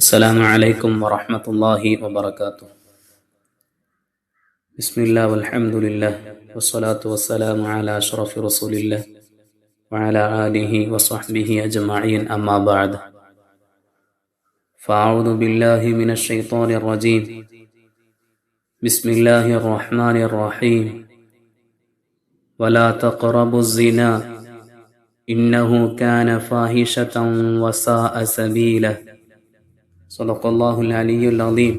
السلام عليكم ورحمة الله وبركاته. بسم الله والحمد لله والصلاة والسلام على أشرف رسول الله وعلى آله وصحبه أجمعين، أما بعد، فأعوذ بالله من الشيطان الرجيم. بسم الله الرحمن الرحيم. ولا تقربوا الزنا إنه كان فاحشة وساء سبيلا. صدق الله العلي العظيم.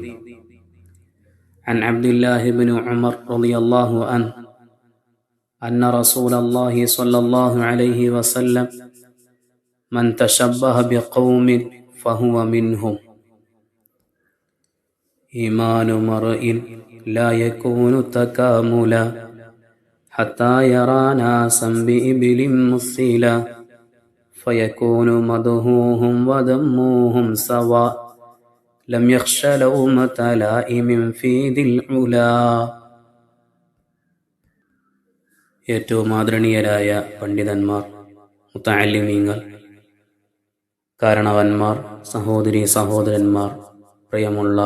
عن عبد الله بن عمر رضي الله عنه أن رسول الله صلى الله عليه وسلم من تشبه بقوم فهو منهم. إيمان مرء لا يكون تكاملا حتى يرى ناسا بإبل مثيلا فيكون مدحوهم وذموهم سواء لم يخش لومة لائم في ذي العلا. ഏറ്റവും ആദരണീയരായ പണ്ഡിതന്മാർ, മുതഅല്ലിമീങ്ങൾ, കാരണവന്മാർ, സഹോദരീ സഹോദരന്മാർ, പ്രിയമുള്ള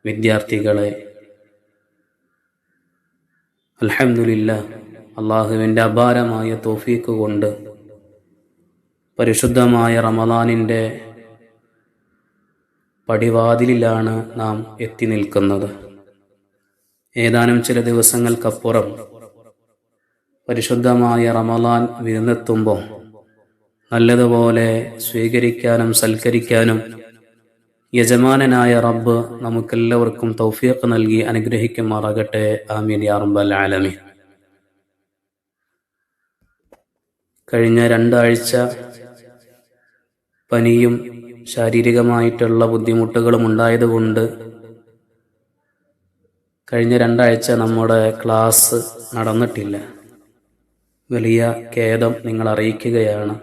വിദ്യാർത്ഥികളെ, അൽഹംദുലില്ലാഹ്, അള്ളാഹുവിൻ്റെ അപാരമായ തൗഫീഖ് കൊണ്ട് പരിശുദ്ധമായ റമളാനിൻ്റെ പടിവാതിലിലാണ് നാം എത്തി നിൽക്കുന്നത്. ഏതാനും ചില ദിവസങ്ങൾക്കപ്പുറം പരിശുദ്ധമായ റമളാൻ വിരുന്നെത്തുമ്പോൾ നല്ലതുപോലെ സ്വീകരിക്കാനും സൽക്കരിക്കാനും യജമാനനായ റബ്ബ് നമുക്കെല്ലാവർക്കും തൗഫീഖ് നൽകി അനുഗ്രഹിക്കുമാറാകട്ടെ. ആമീൻ യാ റബ്ബൽ ആലമീൻ. കഴിഞ്ഞ 2 ആഴ്ച പനിയും ശാരീരികമായിട്ടുള്ള ബുദ്ധിമുട്ടുകളും ഉണ്ടായതുകൊണ്ട് കഴിഞ്ഞ 2 ആഴ്ച നമ്മുടെ ക്ലാസ് നടന്നിട്ടില്ല. വലിയ ഖേദം നിങ്ങൾ അറിയിക്കുകയാണ്.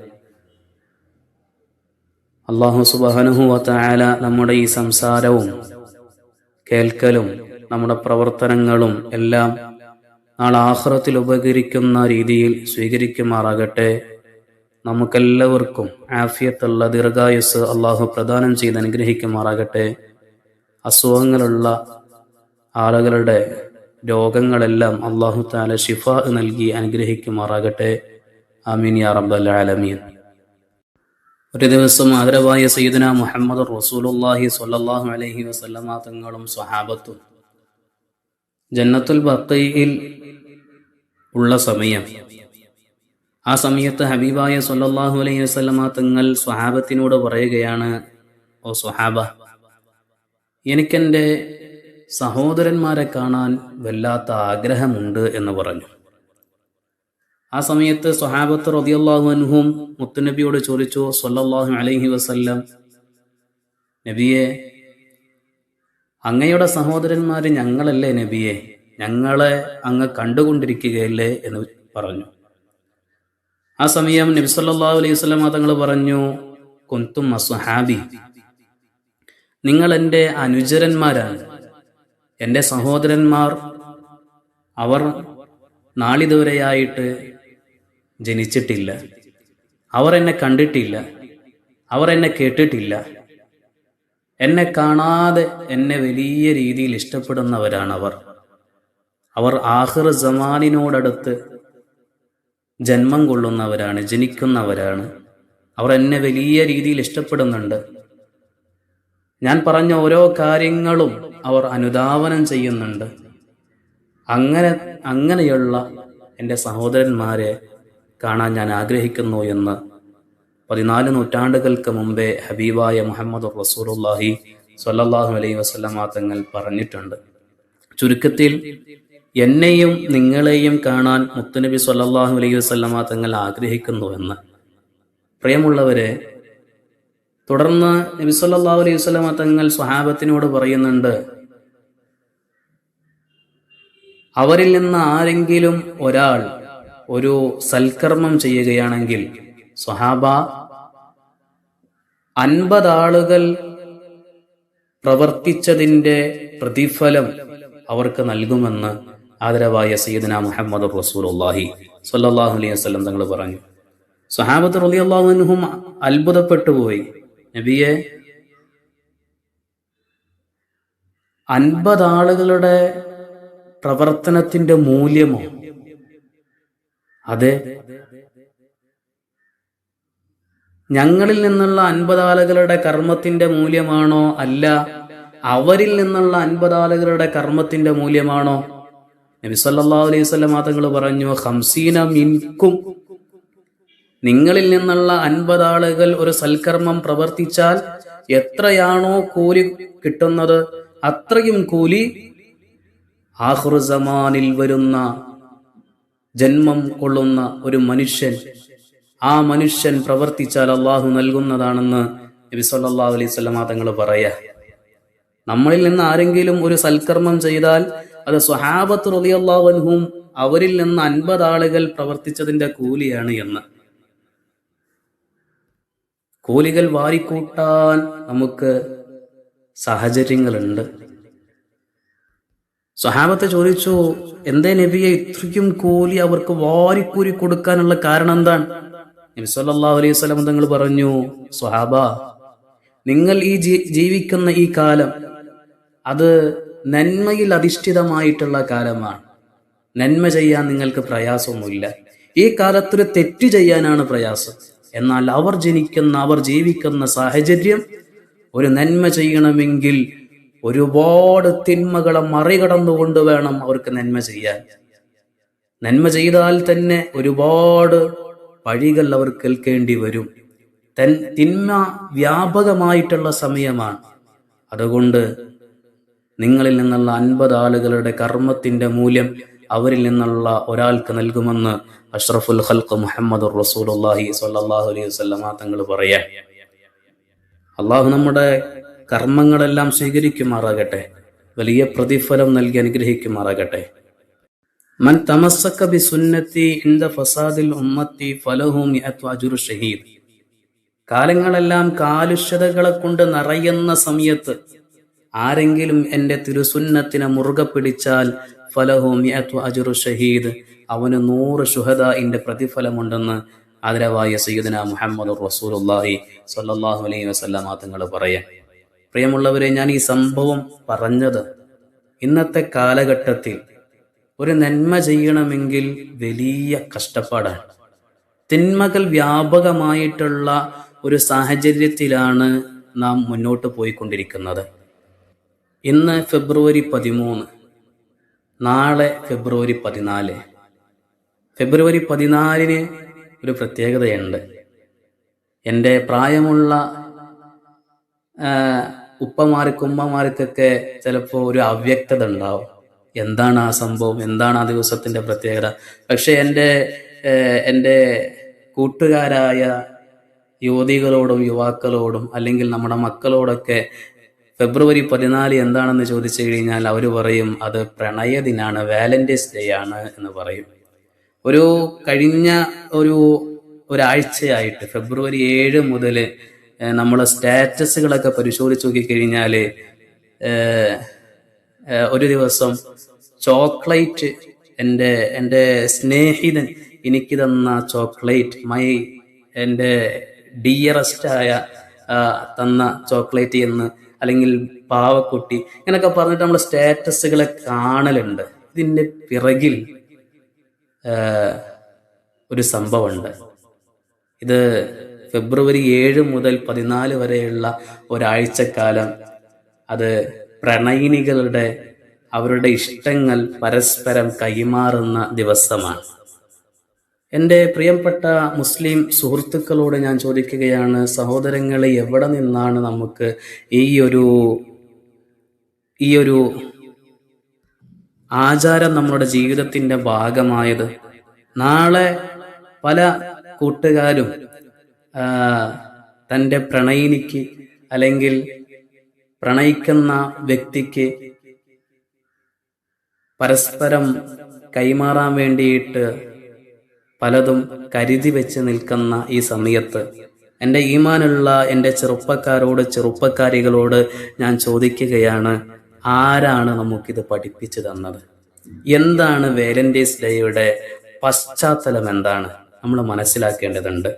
അല്ലാഹു സുബ്ഹാനഹു വ തആല നമ്മുടെ ഈ സംസാരവും കേൾക്കലും നമ്മുടെ പ്രവർത്തനങ്ങളും എല്ലാം നാളെ ആഖിറത്തിൽ ഉപകരിക്കുന്ന രീതിയിൽ സ്വീകരിക്കുമാറാകട്ടെ. നമുക്കെല്ലാവർക്കും ആഫിയത്തുള്ള ദീർഘായുസ് അള്ളാഹു പ്രദാനം ചെയ്ത് അനുഗ്രഹിക്കുമാറാകട്ടെ. അസുഖങ്ങളുള്ള ആളുകളുടെ രോഗങ്ങളെല്ലാം അള്ളാഹു തആല ശിഫാ നൽകി അനുഗ്രഹിക്കുമാറാകട്ടെ. ആമീൻ യാ റബ്ബൽ ആലമീൻ. ഒരു ദിവസം ആദരവായ സയ്യിദുനാ മുഹമ്മദ് റസൂലുള്ളാഹി സ്വല്ലല്ലാഹു അലൈഹി വസല്ലമ തങ്ങളും സ്വഹാബത്തും ജന്നത്തുൽ ബഖീഇൽ ഉള്ള സമയം, ആ സമയത്ത് ഹബീബായ സ്വല്ലല്ലാഹു അലൈഹി വസല്ലമ തങ്ങൾ സ്വഹാബത്തിനോട് പറയുകയാണ്, ഓ സ്വഹാബ, എനിക്കെൻ്റെ സഹോദരന്മാരെ കാണാൻ വല്ലാത്ത ആഗ്രഹമുണ്ട് എന്ന് പറഞ്ഞു. ആ സമയത്ത് സ്വഹാബത്ത് റളിയല്ലാഹു അൻഹും മുത്തുനബിയോട് ചോദിച്ചു, സ്വല്ലല്ലാഹു അലൈഹി വസല്ലം, നബിയെ, അങ്ങയുടെ സഹോദരന്മാര് ഞങ്ങളല്ലേ നബിയെ, ഞങ്ങളെ അങ്ങ് കണ്ടുകൊണ്ടിരിക്കുകയല്ലേ എന്ന് പറഞ്ഞു. ആ സമയം നബി സല്ലല്ലാഹു അലൈഹി വസല്ലം തങ്ങൾ പറഞ്ഞു, കുന്തും അസ്ഹാബി, നിങ്ങൾ എൻ്റെ അനുചരന്മാരാണ്, എൻ്റെ സഹോദരന്മാർ. അവർ നാളിതുവരെയായിട്ട് ജനിച്ചിട്ടില്ല, അവർ എന്നെ കണ്ടിട്ടില്ല, അവർ എന്നെ കേട്ടിട്ടില്ല. എന്നെ കാണാതെ എന്നെ വലിയ രീതിയിൽ ഇഷ്ടപ്പെടുന്നവരാണ് അവർ ആഖിർ സമാനിനോടടുത്ത് ജന്മം കൊള്ളുന്നവരാണ്, ജനിക്കുന്നവരാണ്. അവർ എന്നെ വലിയ രീതിയിൽ ഇഷ്ടപ്പെടുന്നുണ്ട്. ഞാൻ പറഞ്ഞ ഓരോ കാര്യങ്ങളും അവർ അനുധാവനം ചെയ്യുന്നുണ്ട്. അങ്ങനെയുള്ള എൻ്റെ സഹോദരന്മാരെ കാണാൻ ഞാൻ ആഗ്രഹിക്കുന്നു എന്ന് 14 നൂറ്റാണ്ടുകൾക്ക് മുമ്പേ ഹബീബായ മുഹമ്മദ് റസൂലുള്ളാഹി സ്വല്ലല്ലാഹു അലൈഹി വസല്ലമ തങ്ങൾ പറഞ്ഞിട്ടുണ്ട്. ചുരുക്കത്തിൽ എന്നെയും നിങ്ങളെയും കാണാൻ മുത്തുനബി സ്വല്ലല്ലാഹു അലൈഹി വസല്ലമ തങ്ങൾ ആഗ്രഹിക്കുന്നുവെന്ന്. പ്രിയമുള്ളവരെ, തുടർന്ന് നബി സ്വല്ലല്ലാഹു അലൈഹി വസല്ലമ തങ്ങൾ സ്വഹാബത്തിനോട് പറയുന്നുണ്ട്, അവരിൽ നിന്ന് ആരെങ്കിലും ഒരാൾ ഒരു സൽക്കർമ്മം ചെയ്യുകയാണെങ്കിൽ സ്വഹാബ 50 ആളുകൾ പ്രവർത്തിച്ചതിൻ്റെ പ്രതിഫലം അവർക്ക് നൽകുമെന്ന് ആദരവായ സയ്യിദുനാ മുഹമ്മദ് റസൂലുള്ളാഹി സ്വല്ലല്ലാഹു അലൈഹി വസല്ലം തങ്ങൾ പറഞ്ഞു. സ്വഹാബത്ത് റളിയല്ലാഹു അൻഹും അത്ഭുതപ്പെട്ടു പോയി. നബിയെ, 50 ആളുകളുടെ പ്രവർത്തനത്തിന്റെ മൂല്യമോ? അതെ, ഞങ്ങളിൽ നിന്നുള്ള 50 ആളുകളുടെ കർമ്മത്തിന്റെ മൂല്യമാണോ? അല്ല, അവരിൽ നിന്നുള്ള 50 ആളുകളുടെ കർമ്മത്തിന്റെ മൂല്യമാണോ? നബി സല്ലല്ലാഹു അലൈഹി വസല്ലം തങ്ങൾ പറഞ്ഞു, 50 മിൻകും, നിങ്ങളിൽ നിന്നുള്ള 50 ആളുകൾ ഒരു സൽക്കർമ്മം പ്രവർത്തിച്ചാൽ എത്രയാണോ കൂലി കിട്ടുന്നത്, അത്രയും കൂലി ആഖിറു സമാനിൽ വരുന്ന ജന്മം കൊള്ളുന്ന ഒരു മനുഷ്യൻ, ആ മനുഷ്യൻ പ്രവർത്തിച്ചാൽ അള്ളാഹു നൽകുന്നതാണെന്ന് നബി സല്ലല്ലാഹു അലൈഹി വസല്ലം തങ്ങൾ പറയാ. നമ്മളിൽ നിന്ന് ആരെങ്കിലും ഒരു സൽക്കർമ്മം ചെയ്താൽ അത് സ്വഹാബത്ത് റളിയല്ലാഹു അൻഹും അവരിൽ നിന്ന് 50 ആളുകൾ പ്രവർത്തിച്ചതിന്റെ കൂലിയാണ് എന്ന്. കൂലികൾ വാരിക്കൂട്ടാൻ നമുക്ക് സാഹചര്യങ്ങളുണ്ട്. സ്വഹാബത്ത് ചോദിച്ചു, എന്തേ നബിയെ ഇത്രയ്ക്കും കൂലി അവർക്ക് വാരിക്കൂരി കൊടുക്കാനുള്ള കാരണം എന്താണ്? നബി സല്ലല്ലാഹു അലൈഹി വസല്ലം തങ്ങൾ പറഞ്ഞു, സ്വഹാബ, നിങ്ങൾ ഈ ജീവിക്കുന്ന ഈ കാലം അത് നന്മയിൽ അധിഷ്ഠിതമായിട്ടുള്ള കാലമാണ്. നന്മ ചെയ്യാൻ നിങ്ങൾക്ക് പ്രയാസമൊന്നുമില്ല. ഈ കാലത്തൊരു തെറ്റ് ചെയ്യാനാണ് പ്രയാസം. എന്നാൽ അവർ ജീവിക്കുന്ന സാഹചര്യം ഒരു നന്മ ചെയ്യണമെങ്കിൽ ഒരുപാട് തിന്മകളെ മറികടന്നുകൊണ്ട് വേണം അവർക്ക് നന്മ ചെയ്യാൻ. നന്മ ചെയ്താൽ തന്നെ ഒരുപാട് പഴികൾ അവർ കേൾക്കേണ്ടി വരും. തിന്മ വ്യാപകമായിട്ടുള്ള സമയമാണ്. അതുകൊണ്ട് നിങ്ങളിൽ നിന്നുള്ള 50 ആളുകളുടെ കർമ്മത്തിന്റെ മൂല്യം അവരിൽ നിന്നുള്ള ഒരാൾക്ക് നൽകുമെന്ന് അഷ്റഫുൽ ഖൽഖ് മുഹമ്മദുർ റസൂലുള്ളാഹി സ്വല്ലല്ലാഹു അലൈഹി വസല്ലം തങ്ങൾ പറയാൻ. അള്ളാഹു നമ്മുടെ കർമ്മങ്ങളെല്ലാം സ്വീകരിക്കുമാറാകട്ടെ, വലിയ പ്രതിഫലം നൽകി അനുഗ്രഹിക്കുമാറാകട്ടെ. മൻ തമസ്സക ബിസുന്നതി ഇൻദ ഫസാദിൽ ഉമ്മത്തി ഫലഹു മിഅതു അജ്റു ഷഹീദ്. കാലങ്ങളെല്ലാം കാലുഷ്യതകളെ കൊണ്ട് നിറയുന്ന സമയത്ത് ആരെങ്കിലും എന്റെ തിരുസുന്നത്തിനെ മുറുകെ പിടിച്ചാൽ ഫലഹു മിഅതു അജ്റു ഷഹീദ്, അവന് 100 ശുഹദാഇന്റെ പ്രതിഫലമുണ്ടെന്ന് ആദരവായ സയ്യിദുനാ മുഹമ്മദുർ റസൂലുള്ളാഹി സ്വല്ലല്ലാഹു അലൈഹി വസല്ലം തങ്ങൾ പറയാം. പ്രിയമുള്ളവരെ, ഞാൻ ഈ സംഭവം പറഞ്ഞത് ഇന്നത്തെ കാലഘട്ടത്തിൽ ഒരു നന്മ ചെയ്യണമെങ്കിൽ വലിയ കഷ്ടപ്പാടാണ്. തിന്മകൾ വ്യാപകമായിട്ടുള്ള ഒരു സാഹചര്യത്തിലാണ് നാം മുന്നോട്ട് പോയിക്കൊണ്ടിരിക്കുന്നത്. ഇന്ന് ഫെബ്രുവരി 13, നാളെ ഫെബ്രുവരി 14. ഫെബ്രുവരി 14 ഒരു പ്രത്യേകതയുണ്ട്. എൻ്റെ പ്രായമുള്ള ഉപ്പമാർക്കും ഉമ്മമാർക്കൊക്കെ ചിലപ്പോൾ ഒരു അവ്യക്തത ഉണ്ടാവും. എന്താണ് ആ സംഭവം, എന്താണ് ആ ദിവസത്തിന്റെ പ്രത്യേകത? പക്ഷെ എൻ്റെ കൂട്ടുകാരായ യുവതികളോടും യുവാക്കളോടും അല്ലെങ്കിൽ നമ്മുടെ മക്കളോടൊക്കെ ഫെബ്രുവരി 14 എന്താണെന്ന് ചോദിച്ചു കഴിഞ്ഞാൽ അവർ പറയും അത് പ്രണയദിനാണ്, വാലന്റൈൻസ് ഡേ ആണ് എന്ന് പറയും. കഴിഞ്ഞ ഒരാഴ്ചയായിട്ട് ഫെബ്രുവരി 7 മുതൽ നമ്മളെ സ്റ്റാറ്റസുകളൊക്കെ പരിശോധിച്ച് നോക്കിക്കഴിഞ്ഞാൽ ഒരു ദിവസം ചോക്ലേറ്റ്, എൻ്റെ സ്നേഹിതൻ എനിക്ക് തന്ന ചോക്ലേറ്റ്, എൻ്റെ ഡിയറസ്റ്റായ തന്ന ചോക്ലേറ്റ് എന്ന്, അല്ലെങ്കിൽ പാവക്കുട്ടി, ഇങ്ങനൊക്കെ പറഞ്ഞിട്ട് നമ്മൾ സ്റ്റാറ്റസുകളെ കാണലുണ്ട്. ഇതിൻ്റെ പിറകിൽ ഒരു സംഭവമുണ്ട്. ഇത് ഫെബ്രുവരി 7 മുതൽ 14 വരെയുള്ള ഒരാഴ്ചക്കാലം അത് പ്രണയിനികളുടെ അവരുടെ ഇഷ്ടങ്ങൾ പരസ്പരം കൈമാറുന്ന ദിവസമാണ്. എൻ്റെ പ്രിയപ്പെട്ട മുസ്ലിം സുഹൃത്തുക്കളോട് ഞാൻ ചോദിക്കുകയാണ്, സഹോദരങ്ങളെ, എവിടെ നിന്നാണ് നമുക്ക് ഈ ഒരു ആചാരം നമ്മുടെ ജീവിതത്തിന്റെ ഭാഗമായത്? നാളെ പല കൂട്ടുകാരും തൻ്റെ പ്രണയിനിക്ക് അല്ലെങ്കിൽ പ്രണയിക്കുന്ന വ്യക്തിക്ക് പരസ്പരം കൈമാറാൻ വേണ്ടിയിട്ട് പലതും കരുതി വെച്ച് നിൽക്കുന്ന ഈ സമയത്ത് എൻ്റെ ഈമാനുള്ള എൻ്റെ ചെറുപ്പക്കാരികളോട് ഞാൻ ചോദിക്കുകയാണ്, ആരാണ് നമുക്കിത് പഠിപ്പിച്ചു തന്നത്? എന്താണ് വാലന്റൈൻസ് ഡേയുടെ പശ്ചാത്തലം? എന്താണ് നമ്മൾ മനസ്സിലാക്കേണ്ടതുണ്ട്.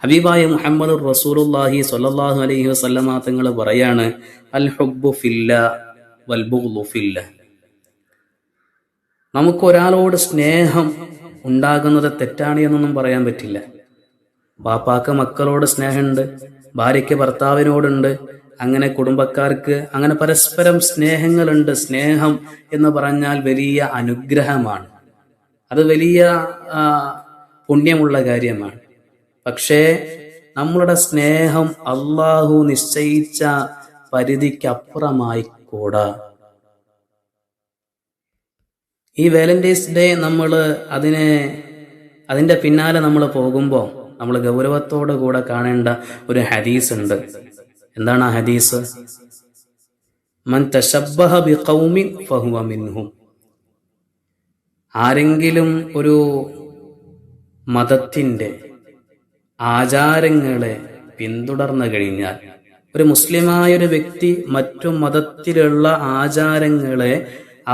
ഹബീബായ മുഹമ്മദ് റസൂലുള്ളാഹി സ്വല്ലല്ലാഹു അലൈഹി വസല്ലമ തങ്ങൾ പറയാണ്, അൽ ഹുബ്ബു ഫില്ലാ വൽബുഗ്ളു ഫില്ലാഹ്. നമുക്കൊരാളോട് സ്നേഹം ഉണ്ടാകുന്നത് തെറ്റാണ് എന്നൊന്നും പറയാൻ പറ്റില്ല. വാപ്പാക്ക് മക്കളോട് സ്നേഹമുണ്ട്, ഭാര്യയ്ക്ക് ഭർത്താവിനോടുണ്ട്, അങ്ങനെ കുടുംബക്കാർക്ക്, അങ്ങനെ പരസ്പരം സ്നേഹങ്ങളുണ്ട്. സ്നേഹം എന്ന് പറഞ്ഞാൽ വലിയ അനുഗ്രഹമാണ്, അത് വലിയ പുണ്യമുള്ള കാര്യമാണ്. പക്ഷേ നമ്മളുടെ സ്നേഹം അള്ളാഹു നിശ്ചയിച്ച പരിധിക്കപ്പുറമായിക്കൂടാ. ഈ വാലന്റൈൻസ് ഡേ നമ്മൾ അതിൻ്റെ പിന്നാലെ നമ്മൾ പോകുമ്പോൾ നമ്മൾ ഗൗരവത്തോടു കൂടെ കാണേണ്ട ഒരു ഹദീസ് ഉണ്ട്. എന്താണ് ആ ഹദീസ്? മൻ തശബ്ബഹ ബിഖൗമിൻ ഫഹുവ മിൻഹും. ആരെങ്കിലും ഒരു മതത്തിൻ്റെ ആചാരങ്ങളെ പിന്തുടർന്നു കഴിഞ്ഞാൽ, ഒരു മുസ്ലിമായൊരു വ്യക്തി മറ്റു മതത്തിലുള്ള ആചാരങ്ങളെ,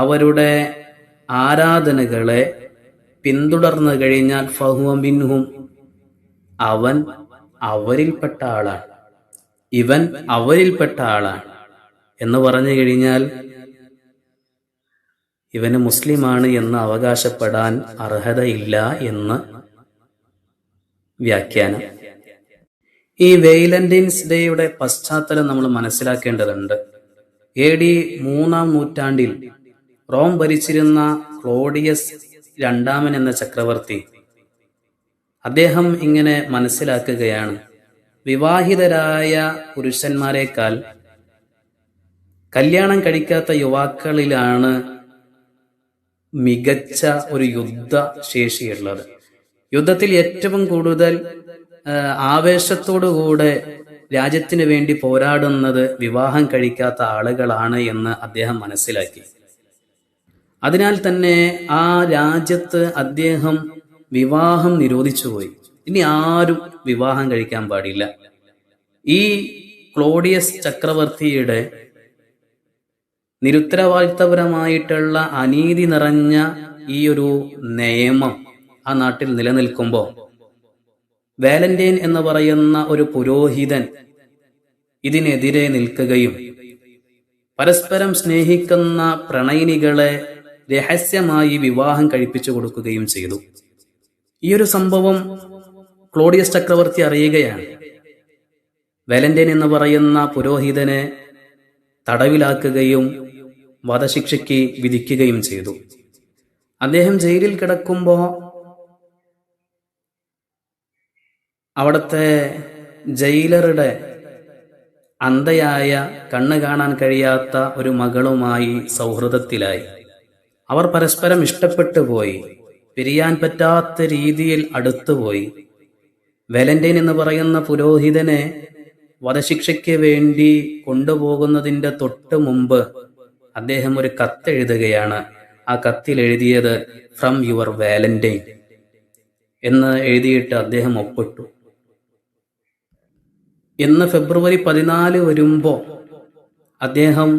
അവരുടെ ആരാധനകളെ പിന്തുടർന്നു കഴിഞ്ഞാൽ ഫഹുവ മിൻഹും, അവൻ അവരിൽപ്പെട്ട ആളാണ്, ഇവൻ അവരിൽപ്പെട്ട ആളാണ് എന്ന് പറഞ്ഞു കഴിഞ്ഞാൽ ഇവന് മുസ്ലിമാണ് എന്ന് അവകാശപ്പെടാൻ അർഹതയില്ല എന്ന് വ്യാഖ്യാനം. ഈ വാലന്റൈൻസ് ഡേയുടെ പശ്ചാത്തലം നമ്മൾ മനസ്സിലാക്കേണ്ടതുണ്ട്. AD 3-ാം നൂറ്റാണ്ടിൽ റോം ഭരിച്ചിരുന്ന ക്ലോഡിയസ് രണ്ടാമൻ എന്ന ചക്രവർത്തി, അദ്ദേഹം ഇങ്ങനെ മനസ്സിലാക്കുകയാണ്, വിവാഹിതരായ പുരുഷന്മാരെക്കാൾ കല്യാണം കഴിക്കാത്ത യുവാക്കളിലാണ് മികച്ച ഒരു യുദ്ധശേഷിയുള്ളത്. യുദ്ധത്തിൽ ഏറ്റവും കൂടുതൽ ആവേശത്തോടുകൂടെ രാജ്യത്തിന് വേണ്ടി പോരാടുന്നത് വിവാഹം കഴിക്കാത്ത ആളുകളാണ് എന്ന് അദ്ദേഹം മനസ്സിലാക്കി. അതിനാൽ തന്നെ ആ രാജ്യത്ത് അദ്ദേഹം വിവാഹം നിരോധിച്ചുപോയി. ഇനി ആരും വിവാഹം കഴിക്കാൻ പാടില്ല. ഈ ക്ലോഡിയസ് ചക്രവർത്തിയുടെ നിരുത്തരവാദിത്തപരമായിട്ടുള്ള അനീതി നിറഞ്ഞ ഈ ഒരു നിയമം ആ നാട്ടിൽ നിലനിൽക്കുമ്പോൾ വാലന്റൈൻ എന്ന് പറയുന്ന ഒരു പുരോഹിതൻ ഇതിനെതിരെ നിൽക്കുകയും പരസ്പരം സ്നേഹിക്കുന്ന പ്രണയിനികളെ രഹസ്യമായി വിവാഹം കഴിപ്പിച്ചു കൊടുക്കുകയും ചെയ്തു. ഈ ഒരു സംഭവം ക്ലോഡിയസ് ചക്രവർത്തി അറിയുകയാണ്. വാലന്റൈൻ എന്ന് പറയുന്ന പുരോഹിതനെ തടവിലാക്കുകയും വധശിക്ഷയ്ക്ക് വിധിക്കുകയും ചെയ്തു. അദ്ദേഹം ജയിലിൽ കിടക്കുമ്പോൾ അവിടുത്തെ ജയിലറുടെ അന്ധയായ, കണ്ണ് കാണാൻ കഴിയാത്ത ഒരു മകളുമായി സൗഹൃദത്തിലായി. അവർ പരസ്പരം ഇഷ്ടപ്പെട്ടു പോയി, പിരിയാൻ പറ്റാത്ത രീതിയിൽ അടുത്തുപോയി. വാലന്റൈൻ എന്ന് പറയുന്ന പുരോഹിതനെ വധശിക്ഷയ്ക്ക് വേണ്ടി കൊണ്ടുപോകുന്നതിൻ്റെ തൊട്ട് മുമ്പ് അദ്ദേഹം ഒരു കത്തെഴുതുകയാണ്. ആ കത്തിൽ എഴുതിയത് ഫ്രം യുവർ വാലന്റൈൻ എന്ന് എഴുതിയിട്ട് അദ്ദേഹം ഒപ്പിട്ടു. ഇന്ന് ഫെബ്രുവരി 14 വരുമ്പോൾ അദ്ദേഹം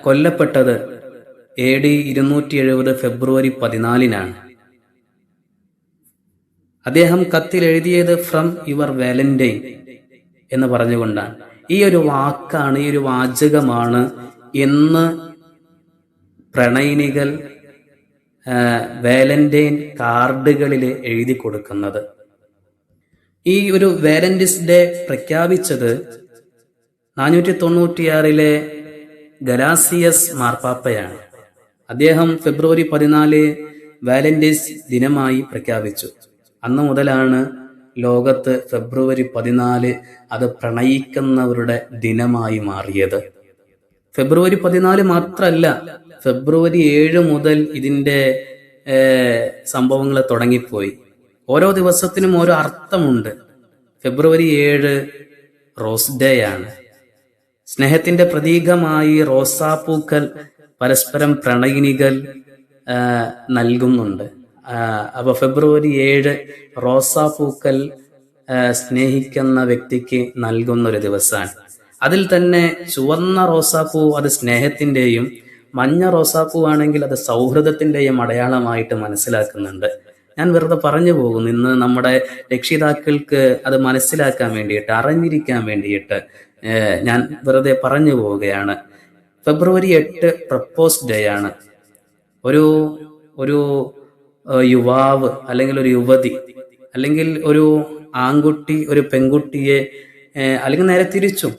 കൊല്ലപ്പെട്ടത് AD 270 ഫെബ്രുവരി 14 അദ്ദേഹം കത്തിൽ എഴുതിയത് ഫ്രം യുവർ വാലന്റൈൻ എന്ന് പറഞ്ഞുകൊണ്ടാണ്. ഈ ഒരു വാക്കാണ്, ഈ ഒരു വാചകമാണ് ഇന്ന് പ്രണയിനികൾ വാലന്റൈൻ കാർഡുകളിൽ എഴുതി കൊടുക്കുന്നത്. ഈ ഒരു വാലന്റൈൻസ് ഡേ പ്രഖ്യാപിച്ചത് 496 ഗലാസിയസ് മാർപ്പാപ്പയാണ്. അദ്ദേഹം ഫെബ്രുവരി 14 വാലന്റൈൻസ് ദിനമായി പ്രഖ്യാപിച്ചു. അന്ന് മുതലാണ് ലോകത്ത് ഫെബ്രുവരി 14 അത് പ്രണയിക്കുന്നവരുടെ ദിനമായി മാറിയത്. ഫെബ്രുവരി 14 മാത്രമല്ല, ഫെബ്രുവരി 7 മുതൽ ഇതിൻ്റെ സംഭവങ്ങൾ തുടങ്ങിപ്പോയി. ഓരോ ദിവസത്തിനും ഓരോ അർത്ഥമുണ്ട്. ഫെബ്രുവരി 7 റോസ് ഡേ ആണ്. സ്നേഹത്തിന്റെ പ്രതീകമായി റോസാപ്പൂക്കൾ പരസ്പരം പ്രണയിനികൾ നൽകുന്നുണ്ട്. അപ്പൊ ഫെബ്രുവരി 7 റോസാപ്പൂക്കൾ സ്നേഹിക്കുന്ന വ്യക്തിക്ക് നൽകുന്ന ഒരു ദിവസമാണ്. അതിൽ തന്നെ ചുവന്ന റോസാപ്പൂ അത് സ്നേഹത്തിന്റെയും, മഞ്ഞ റോസാപ്പൂ ആണെങ്കിൽ അത് സൗഹൃദത്തിന്റെയും അടയാളമായിട്ട് മനസ്സിലാക്കുന്നുണ്ട്. ഞാൻ വെറുതെ പറഞ്ഞു പോകുന്നു. ഇന്ന് നമ്മുടെ രക്ഷിതാക്കൾക്ക് അത് മനസ്സിലാക്കാൻ വേണ്ടിയിട്ട്, അറിഞ്ഞിരിക്കാൻ വേണ്ടിയിട്ട് ഞാൻ വെറുതെ പറഞ്ഞു പോവുകയാണ്. ഫെബ്രുവരി 8 പ്രപ്പോസ് ഡേ ആണ്. ഒരു ഒരു യുവാവ് അല്ലെങ്കിൽ ഒരു യുവതി അല്ലെങ്കിൽ ഒരു ആൺകുട്ടി ഒരു പെൺകുട്ടിയെ അല്ലെങ്കിൽ നേരെ തിരിച്ചും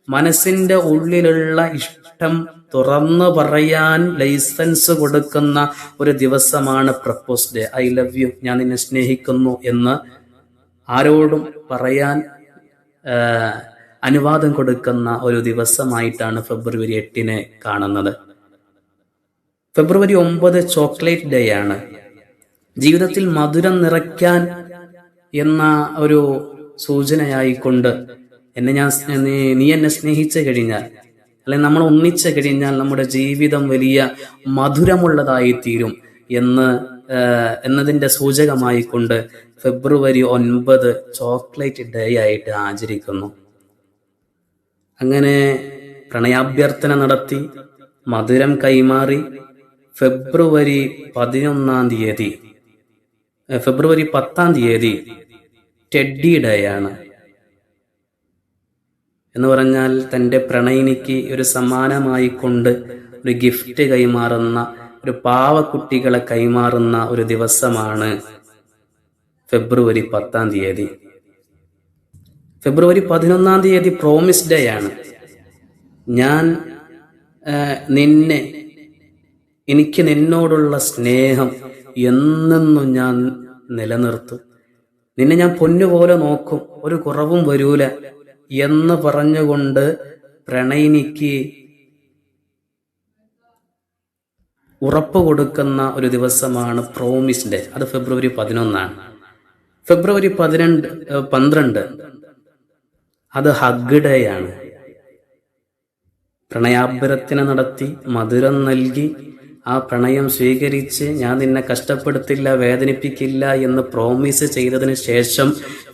മനസ്സിന്റെ ഉള്ളിലുള്ള ഇഷ്ടം തുറന്നു പറയാൻ ലൈസൻസ് കൊടുക്കുന്ന ഒരു ദിവസമാണ് propose day. I love you, ഞാൻ നിന്നെ സ്നേഹിക്കുന്നു എന്ന് ആരോടും പറയാൻ അനുവാദം കൊടുക്കുന്ന ഒരു ദിവസമായിട്ടാണ് ഫെബ്രുവരി 8 കാണുന്നത്. ഫെബ്രുവരി 9 ചോക്ലേറ്റ് ഡേ ആണ്. ജീവിതത്തിൽ മധുരം നിറയ്ക്കാൻ എന്ന ഒരു സൂചനയായിക്കൊണ്ട് നീ എന്നെ സ്നേഹിച്ചു കഴിഞ്ഞാൽ അല്ലെങ്കിൽ നമ്മൾ ഒന്നിച്ചു കഴിഞ്ഞാൽ നമ്മുടെ ജീവിതം വലിയ മധുരമുള്ളതായി തീരും എന്നതിന്റെ സൂചകമായിക്കൊണ്ട് ഫെബ്രുവരി 9 ചോക്ലേറ്റ് ഡേ ആയിട്ട് ആചരിക്കുന്നു. അങ്ങനെ പ്രണയാഭ്യർത്ഥന നടത്തി മധുരം കൈമാറി ഫെബ്രുവരി 10 തീയതി ടെഡ്ഡി ഡേ ആണ്. എന്ന് പറഞ്ഞാൽ തൻ്റെ പ്രണയിനിക്ക് ഒരു സമ്മാനമായി കൊണ്ട് ഒരു ഗിഫ്റ്റ് കൈമാറുന്ന, ഒരു പാവക്കുട്ടികളെ കൈമാറുന്ന ഒരു ദിവസമാണ് ഫെബ്രുവരി 10 തീയതി. ഫെബ്രുവരി 11 തീയതി പ്രോമിസ് ഡേ ആണ്. എനിക്ക് നിന്നോടുള്ള സ്നേഹം എന്നെന്നും ഞാൻ നിലനിർത്തും, നിന്നെ ഞാൻ പൊന്നുപോലെ നോക്കും, ഒരു കുറവും വരൂല എന്ന് പറഞ്ഞുകൊണ്ട് പ്രണയിനിക്ക് ഉറപ്പ് കൊടുക്കുന്ന ഒരു ദിവസമാണ് പ്രോമിസ് ഡേ. അത് ഫെബ്രുവരി 11. ഫെബ്രുവരി 12 അത് ഹഗ് ഡേ ആണ്. പ്രണയാഭ്യർത്ഥന നടത്തി മധുരം നൽകി ആ പ്രണയം സ്വീകരിച്ച് ഞാൻ നിന്നെ കഷ്ടപ്പെടുത്തില്ല, വേദനിപ്പിക്കില്ല എന്ന് പ്രോമിസ് ചെയ്തതിന് ശേഷം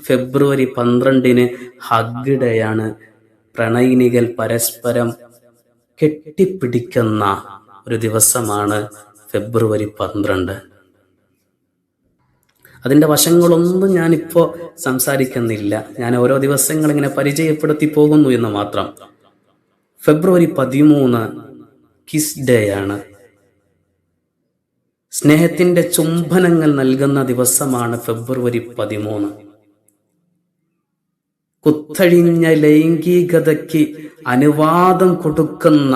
ഫെബ്രുവരി 12 ഹഗ് ഡേ ആണ്. പ്രണയിനികൾ പരസ്പരം കെട്ടിപ്പിടിക്കുന്ന ഒരു ദിവസമാണ് ഫെബ്രുവരി 12. അതിൻ്റെ വശങ്ങളൊന്നും ഞാനിപ്പോ സംസാരിക്കുന്നില്ല, ഞാൻ ഓരോ ദിവസങ്ങൾ ഇങ്ങനെ പരിചയപ്പെടുത്തി പോകുന്നു എന്ന് മാത്രം. ഫെബ്രുവരി 13 കിസ് ഡേ ആണ്. സ്നേഹത്തിന്റെ ചുംബനങ്ങൾ നൽകുന്ന ദിവസമാണ് ഫെബ്രുവരി 13. കുത്തഴിഞ്ഞ ലൈംഗികതയ്ക്ക് അനുവാദം കൊടുക്കുന്ന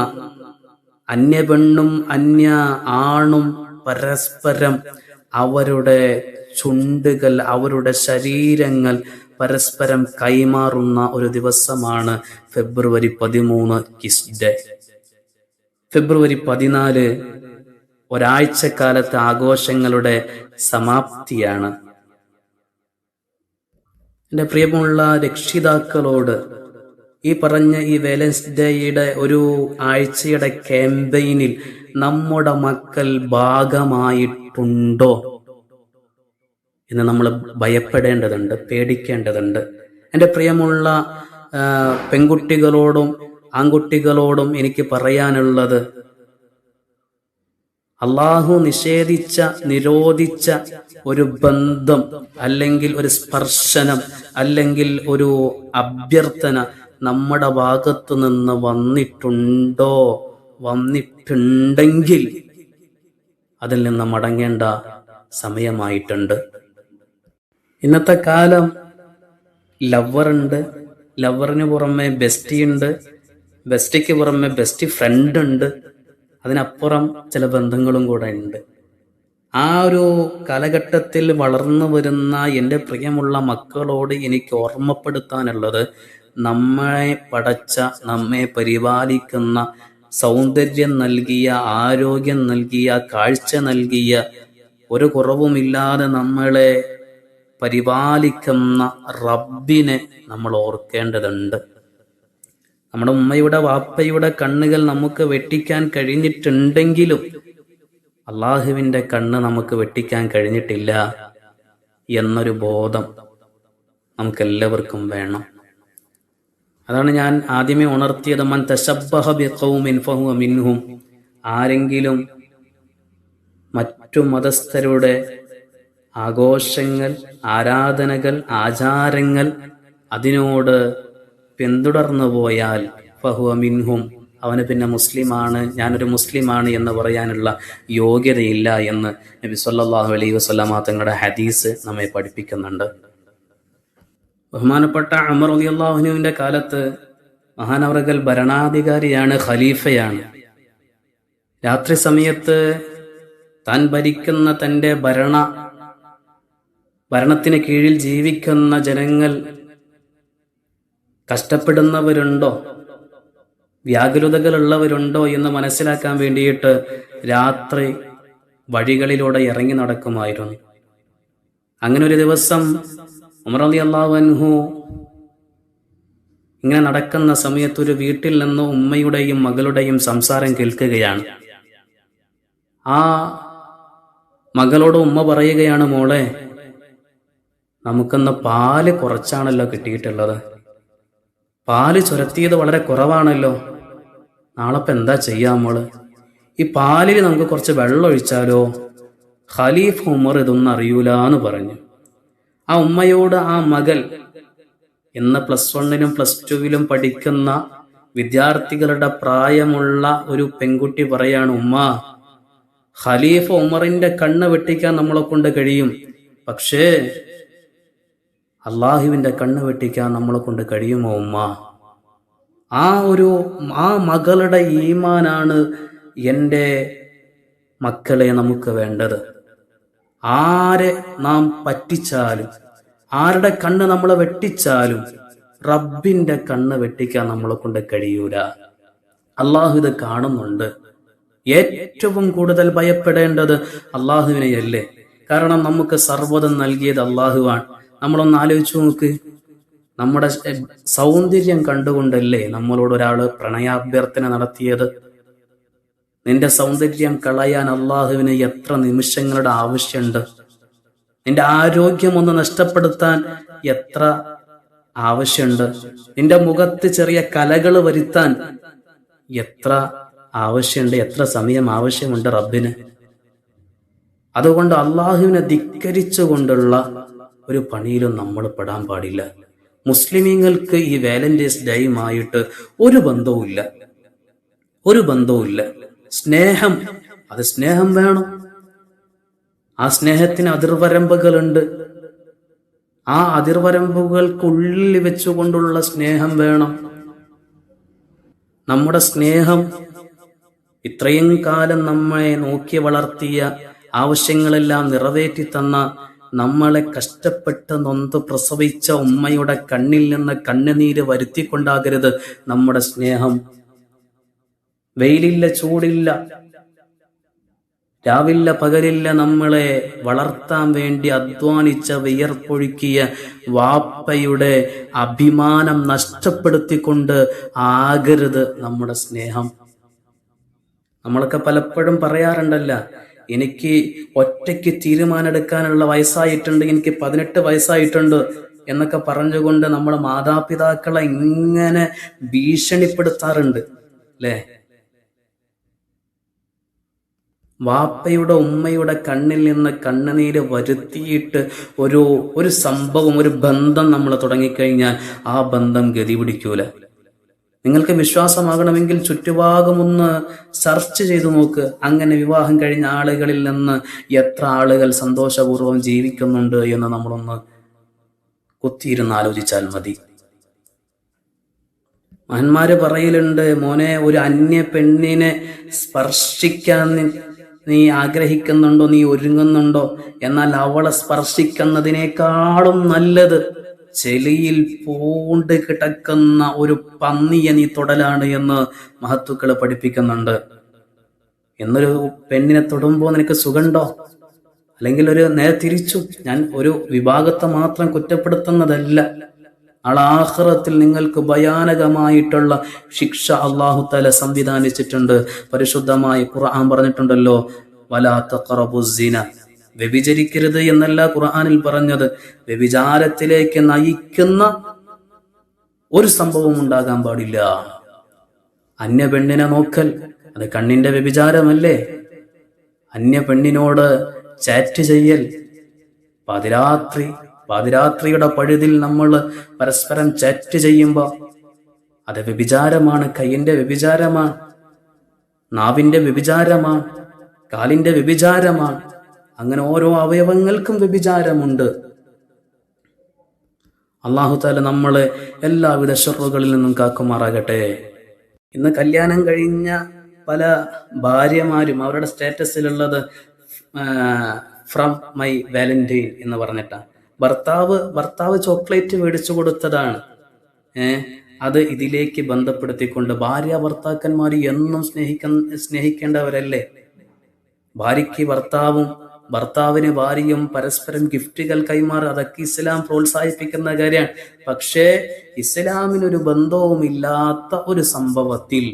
അന്യ പെണ്ണും അന്യ ആണും പരസ്പരം അവരുടെ ചുണ്ടുകൾ, അവരുടെ ശരീരങ്ങൾ പരസ്പരം കൈമാറുന്ന ഒരു ദിവസമാണ് ഫെബ്രുവരി 13 കിസ് ഡേ. ഫെബ്രുവരി 14 ഒരാഴ്ചക്കാലത്തെ ആഘോഷങ്ങളുടെ സമാപ്തിയാണ്. എൻ്റെ പ്രിയമുള്ള രക്ഷിതാക്കളോട് ഈ പറഞ്ഞ ഈ വാലന്റൈൻസ് ഡേയുടെ ഒരു ആഴ്ചയുടെ ക്യാമ്പയിനിൽ നമ്മുടെ മക്കൾ ഭാഗമായിട്ടുണ്ടോ എന്ന് നമ്മൾ ഭയപ്പെടേണ്ടതുണ്ട്, പേടിക്കേണ്ടതുണ്ട്. എൻ്റെ പ്രിയമുള്ള പെൺകുട്ടികളോടും ആൺകുട്ടികളോടും എനിക്ക് പറയാനുള്ളത്, അള്ളാഹു നിഷേധിച്ച, നിരോധിച്ച ഒരു ബന്ധം അല്ലെങ്കിൽ ഒരു സ്പർശനം അല്ലെങ്കിൽ ഒരു അഭ്യർത്ഥന നമ്മുടെ ഭാഗത്തു നിന്ന് വന്നിട്ടുണ്ടെങ്കിൽ അതിൽ നിന്ന് മടങ്ങേണ്ട സമയമായിട്ടുണ്ട്. ഇന്നത്തെ കാലം ലവറുണ്ട്, ലവറിന് പുറമെ ബെസ്റ്റി ഉണ്ട്, ബെസ്റ്റിക്ക് പുറമെ ബെസ്റ്റ് ഫ്രണ്ട് ഉണ്ട്, അതിനപ്പുറം ചില ബന്ധങ്ങളും കൂടെ ഉണ്ട്. ആ ഒരു കാലഘട്ടത്തിൽ വളർന്നു വരുന്ന എൻ്റെ പ്രിയമുള്ള മക്കളോട് എനിക്ക് ഓർമ്മപ്പെടുത്താനുള്ളത്, നമ്മെ പടച്ച, നമ്മെ പരിപാലിക്കുന്ന, സൗന്ദര്യം നൽകിയ, ആരോഗ്യം നൽകിയ, കാഴ്ച നൽകിയ, ഒരു കുറവുമില്ലാതെ നമ്മളെ പരിപാലിക്കുന്ന റബ്ബിനെ നമ്മൾ ഓർക്കേണ്ടതുണ്ട്. നമ്മുടെ ഉമ്മയുടെ വാപ്പയുടെ കണ്ണുകൾ നമുക്ക് വെട്ടിക്കാൻ കഴിഞ്ഞിട്ടുണ്ടെങ്കിലും അള്ളാഹുവിൻ്റെ കണ്ണ് നമുക്ക് വെട്ടിക്കാൻ കഴിഞ്ഞിട്ടില്ല എന്നൊരു ബോധം നമുക്കെല്ലാവർക്കും വേണം. അതാണ് ഞാൻ ആദ്യമേ ഉണർത്തിയത്, മൻ തശബ്ബഹ ബിഖൗമിൻ ഫഹുവ മിൻഹും. ആരെങ്കിലും മറ്റു മതസ്ഥരുടെ ആഘോഷങ്ങൾ, ആരാധനകൾ, ആചാരങ്ങൾ അതിനോട് പിന്തുടർന്നു പോയാൽ ഫഹുവ മിൻഹും, അവന് പിന്നെ മുസ്ലിമാണ്, ഞാനൊരു മുസ്ലിമാണ് എന്ന് പറയാനുള്ള യോഗ്യതയില്ല എന്ന് നബി സല്ലല്ലാഹു അലൈഹി വസല്ലമ തങ്ങളുടെ ഹദീസ് നമ്മെ പഠിപ്പിക്കുന്നുണ്ട്. ബഹുമാനപ്പെട്ട ഉമർ റളിയല്ലാഹു അൻഹുവിന്റെ കാലത്ത് മഹാനവറുകൾ ഭരണാധികാരിയാണ്, ഖലീഫയാണ്. രാത്രി സമയത്ത് താൻ ഭരിക്കുന്ന തൻ്റെ ഭരണത്തിന് കീഴിൽ ജീവിക്കുന്ന ജനങ്ങൾ കഷ്ടപ്പെടുന്നവരുണ്ടോ, വ്യാകുലതകളുള്ളവരുണ്ടോ എന്ന് മനസ്സിലാക്കാൻ വേണ്ടിയിട്ട് രാത്രി വഴികളിലൂടെ ഇറങ്ങി നടക്കുമായിരുന്നു. അങ്ങനെ ഒരു ദിവസം ഉമർ റളിയല്ലാഹു അൻഹു ഇങ്ങനെ നടക്കുന്ന സമയത്ത് ഒരു വീട്ടിൽ നിന്ന് ഉമ്മയുടെയും മകളുടെയും സംസാരം കേൾക്കുകയാണ്. ആ മകളോട് ഉമ്മ പറയുകയാണ്, മോളെ, നമുക്കിന്ന് പാല് കുറച്ചാണല്ലോ കിട്ടിയിട്ടുള്ളത്, പാല് ചുരത്തിയത് വളരെ കുറവാണല്ലോ, നാളെപ്പം എന്താ ചെയ്യാ മോള്? ഈ പാലിൽ നമുക്ക് കുറച്ച് വെള്ളം ഒഴിച്ചാലോ? ഖലീഫ ഉമർ ഇതൊന്നും അറിയൂലെന്ന് പറഞ്ഞു. ആ ഉമ്മയോട് ആ മകൾ, ഇന്ന് +1 +2 പഠിക്കുന്ന വിദ്യാർത്ഥികളുടെ പ്രായമുള്ള ഒരു പെൺകുട്ടി പറയാണ്, ഉമ്മ, ഖലീഫ ഉമറിന്റെ കണ്ണ് വെട്ടിക്കാൻ നമ്മളെ കൊണ്ട് കഴിയും, പക്ഷേ അള്ളാഹുവിന്റെ കണ്ണ് വെട്ടിക്കാൻ നമ്മളെ കൊണ്ട് കഴിയുമോ ഉമ്മ? ആ മകളുടെ ഈമാനാണ് എൻ്റെ മക്കളെ നമുക്ക് വേണ്ടത്. ആരെ നാം പറ്റിച്ചാലും, ആരുടെ കണ്ണ് നമ്മളെ വെട്ടിച്ചാലും റബ്ബിന്റെ കണ്ണ് വെട്ടിക്കാൻ നമ്മളെ കൊണ്ട് കഴിയൂല. അള്ളാഹു ഇത് കാണുന്നുണ്ട്. ഏറ്റവും കൂടുതൽ ഭയപ്പെടേണ്ടത് അള്ളാഹുവിനെയല്ലേ? കാരണം നമുക്ക് സർവ്വതം നൽകിയത് അള്ളാഹുവാണ്. നമ്മളൊന്ന് ആലോചിച്ചു നോക്ക്. നമ്മുടെ സൗന്ദര്യം കണ്ടുകൊണ്ടല്ലേ നമ്മളോട് ഒരാള് പ്രണയാഭ്യർത്ഥന നടത്തിയത്? നിന്റെ സൗന്ദര്യം കളയാൻ അള്ളാഹുവിന് എത്ര നിമിഷങ്ങളുടെ ആവശ്യമുണ്ട്? നിന്റെ ആരോഗ്യം ഒന്ന് നഷ്ടപ്പെടുത്താൻ എത്ര ആവശ്യമുണ്ട്? നിന്റെ മുഖത്ത് ചെറിയ കലകൾ വരുത്താൻ എത്ര ആവശ്യമുണ്ട്? എത്ര സമയം ആവശ്യമുണ്ട് റബ്ബിന്? അതുകൊണ്ട് അള്ളാഹുവിനെ ധിക്കരിച്ചുകൊണ്ടുള്ള ഒരു പണിയിലും നമ്മൾ പെടാൻ പാടില്ല. മുസ്ലിമീങ്ങൾക്ക് ഈ വാലന്റൈൻസ് ഡേയുമായിട്ട് ഒരു ബന്ധവുമില്ല. സ്നേഹം, അത് സ്നേഹം വേണം. ആ സ്നേഹത്തിന് അതിർവരമ്പുകളുണ്ട്. ആ അതിർവരമ്പുകൾക്കുള്ളിൽ വെച്ചുകൊണ്ടുള്ള സ്നേഹം വേണം. നമ്മുടെ സ്നേഹം ഇത്രയും കാലം നമ്മളെ നോക്കി വളർത്തിയ, ആവശ്യങ്ങളെല്ലാം നിറവേറ്റി തന്ന, നമ്മളെ കഷ്ടപ്പെട്ട് നൊന്ത് പ്രസവിച്ച ഉമ്മയുടെ കണ്ണിൽ നിന്ന് കണ്ണുനീര് വരുത്തിക്കൊണ്ടാകരുത് നമ്മുടെ സ്നേഹം. വെയിലില്ല, ചൂടില്ല, രാവില്ല, പകലില്ല, നമ്മളെ വളർത്താൻ വേണ്ടി അധ്വാനിച്ച, വിയർപ്പൊഴുക്കിയ വാപ്പയുടെ അഭിമാനം നഷ്ടപ്പെടുത്തിക്കൊണ്ട് ആകരുത് നമ്മുടെ സ്നേഹം. നമ്മളൊക്കെ പലപ്പോഴും പറയാറുണ്ടല്ല, എനിക്ക് ഒറ്റയ്ക്ക് തീരുമാനമെടുക്കാനുള്ള വയസ്സായിട്ടുണ്ട്, എനിക്ക് 18 വയസ്സായിട്ടുണ്ട് എന്നൊക്കെ പറഞ്ഞുകൊണ്ട് നമ്മൾ മാതാപിതാക്കളെ ഇങ്ങനെ ഭീഷണിപ്പെടുത്താറുണ്ട് അല്ലേ? വാപ്പയുടെ ഉമ്മയുടെ കണ്ണിൽ നിന്ന് കണ്ണുനീര് വരുത്തിയിട്ട് ഒരു സംഭവം, ഒരു ബന്ധം നമ്മൾ തുടങ്ങിക്കഴിഞ്ഞാൽ ആ ബന്ധം ഗതി പിടിക്കൂല. നിങ്ങൾക്ക് വിശ്വാസമാകണമെങ്കിൽ ചുറ്റുഭാഗം ഒന്ന് സെർച്ച് ചെയ്തു നോക്ക്. അങ്ങനെ വിവാഹം കഴിഞ്ഞ ആളുകളിൽ നിന്ന് എത്ര ആളുകൾ സന്തോഷപൂർവ്വം ജീവിക്കുന്നുണ്ട് എന്ന് നമ്മളൊന്ന് കുത്തിയിരുന്ന് ആലോചിച്ചാൽ മതി. മഹന്മാര് പറയലുണ്ട്, മോനെ, ഒരു അന്യ പെണ്ണിനെ സ്പർശിക്കാൻ നീ ആഗ്രഹിക്കുന്നുണ്ടോ, നീ ഒരുങ്ങുന്നുണ്ടോ? എന്നാൽ അവളെ സ്പർശിക്കുന്നതിനേക്കാളും നല്ലത് ചെളിയിൽ പൂണ്ട് കിടക്കുന്ന ഒരു പന്നിയെ നീ തൊടലാണ് എന്ന് മഹത്തുക്കള് പഠിപ്പിക്കുന്നുണ്ട്. എന്നൊരു പെണ്ണിനെ തൊടുമ്പോൾ നിനക്ക് സുഖമുണ്ടോ? അല്ലെങ്കിൽ ഒരു നേരെ തിരിച്ചു, ഞാൻ ഒരു വിഭാഗത്തെ മാത്രം കുറ്റപ്പെടുത്തുന്നതല്ല, ആഖിറത്തിൽ നിങ്ങൾക്ക് ഭയാനകമായിട്ടുള്ള ശിക്ഷ അല്ലാഹു തആല സംവിധാനിച്ചിട്ടുണ്ട്. പരിശുദ്ധമായി ഖുർആൻ പറഞ്ഞിട്ടുണ്ടല്ലോ, വലാ തഖറബുസ്സിന, വ്യഭിചരിക്കരുത് എന്നല്ല ഖുർആനിൽ പറഞ്ഞത്. വ്യഭിചാരത്തിലേക്ക് നയിക്കുന്ന ഒരു സംഭവം ഉണ്ടാകാൻ പാടില്ല. അന്യ പെണ്ണിനെ നോക്കൽ അത് കണ്ണിന്റെ വ്യഭിചാരമല്ലേ? അന്യ പെണ്ണിനോട് ചാറ്റ് ചെയ്യൽ, പാതിരാത്രിയുടെ പഴുതിൽ നമ്മൾ പരസ്പരം ചാറ്റ് ചെയ്യുമ്പോൾ അത് വ്യഭിചാരമാണ്. കൈയിന്റെ വ്യഭിചാരമാണ്, നാവിന്റെ വ്യഭിചാരമാണ്, കാലിന്റെ വ്യഭിചാരമാണ്. അങ്ങനെ ഓരോ അവയവങ്ങൾക്കും വ്യഭിചാരമുണ്ട്. അല്ലാഹു തആല നമ്മളെ എല്ലാവിധ ശർറുകളിൽ നിന്നും കാക്കുമാറാകട്ടെ. ഇന്ന് കല്യാണം കഴിഞ്ഞ പല ഭാര്യമാരും അവരുടെ സ്റ്റാറ്റസിലുള്ളത് ഫ്രം മൈ വാലന്റൈൻ എന്ന് പറഞ്ഞിട്ടാണ്. ഭർത്താവ് ചോക്ലേറ്റ് മേടിച്ചു കൊടുത്തതാണ്. അത് ഇതിലേക്ക് ബന്ധപ്പെടുത്തിക്കൊണ്ട് ഭാര്യ ഭർത്താക്കന്മാർ എന്നും സ്നേഹിക്കേണ്ടവരല്ലേ? ഭാര്യയ്ക്ക് ഭർത്താവും ഭർത്താവിന് ഭാര്യയും പരസ്പരം ഗിഫ്റ്റുകൾ കൈമാറുക, അതൊക്കെ ഇസ്ലാം പ്രോത്സാഹിപ്പിക്കുന്ന കാര്യമാണ്. പക്ഷേ ഇസ്ലാമിനൊരു ബന്ധവുമില്ലാത്ത ഒരു സംഭവത്തിൽ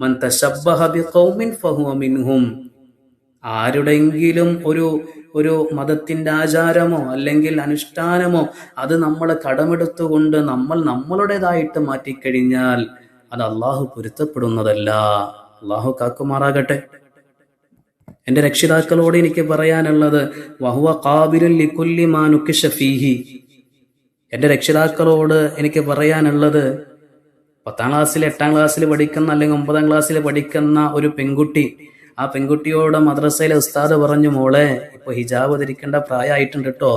മൻ തശബ്ബഹ ബിഖൗമിൻ ഫഹുവ മിൻഹും, ആരുടെങ്കിലും ഒരു മതത്തിന്റെ ആചാരമോ അല്ലെങ്കിൽ അനുഷ്ഠാനമോ അത് നമ്മൾ കടമെടുത്തുകൊണ്ട് നമ്മൾ നമ്മളുടേതായിട്ട് മാറ്റിക്കഴിഞ്ഞാൽ അത് അള്ളാഹു പൊരുത്തപ്പെടുന്നതല്ല. അള്ളാഹു കാക്കുമാറാകട്ടെ. എന്റെ രക്ഷിതാക്കളോട് എനിക്ക് പറയാനുള്ളത് വഹുവ ഖാബിലുൻ ലികുല്ലി മാ നുകിശ ഫീഹി. എന്റെ രക്ഷിതാക്കളോട് എനിക്ക് പറയാനുള്ളത് 10ാം ക്ലാസ്സിൽ 8ാം ക്ലാസ്സിൽ പഠിക്കുന്ന അല്ലെങ്കിൽ 9ാം ക്ലാസ്സിൽ പഠിക്കുന്ന ഒരു പെൺകുട്ടി, ആ പെൺകുട്ടിയോട് മദ്രസയിലെ ഉസ്താദ് പറഞ്ഞു, മോളെ ഇപ്പൊ ഹിജാബ് ധരിക്കേണ്ട പ്രായമായിട്ടുണ്ട് കേട്ടോ,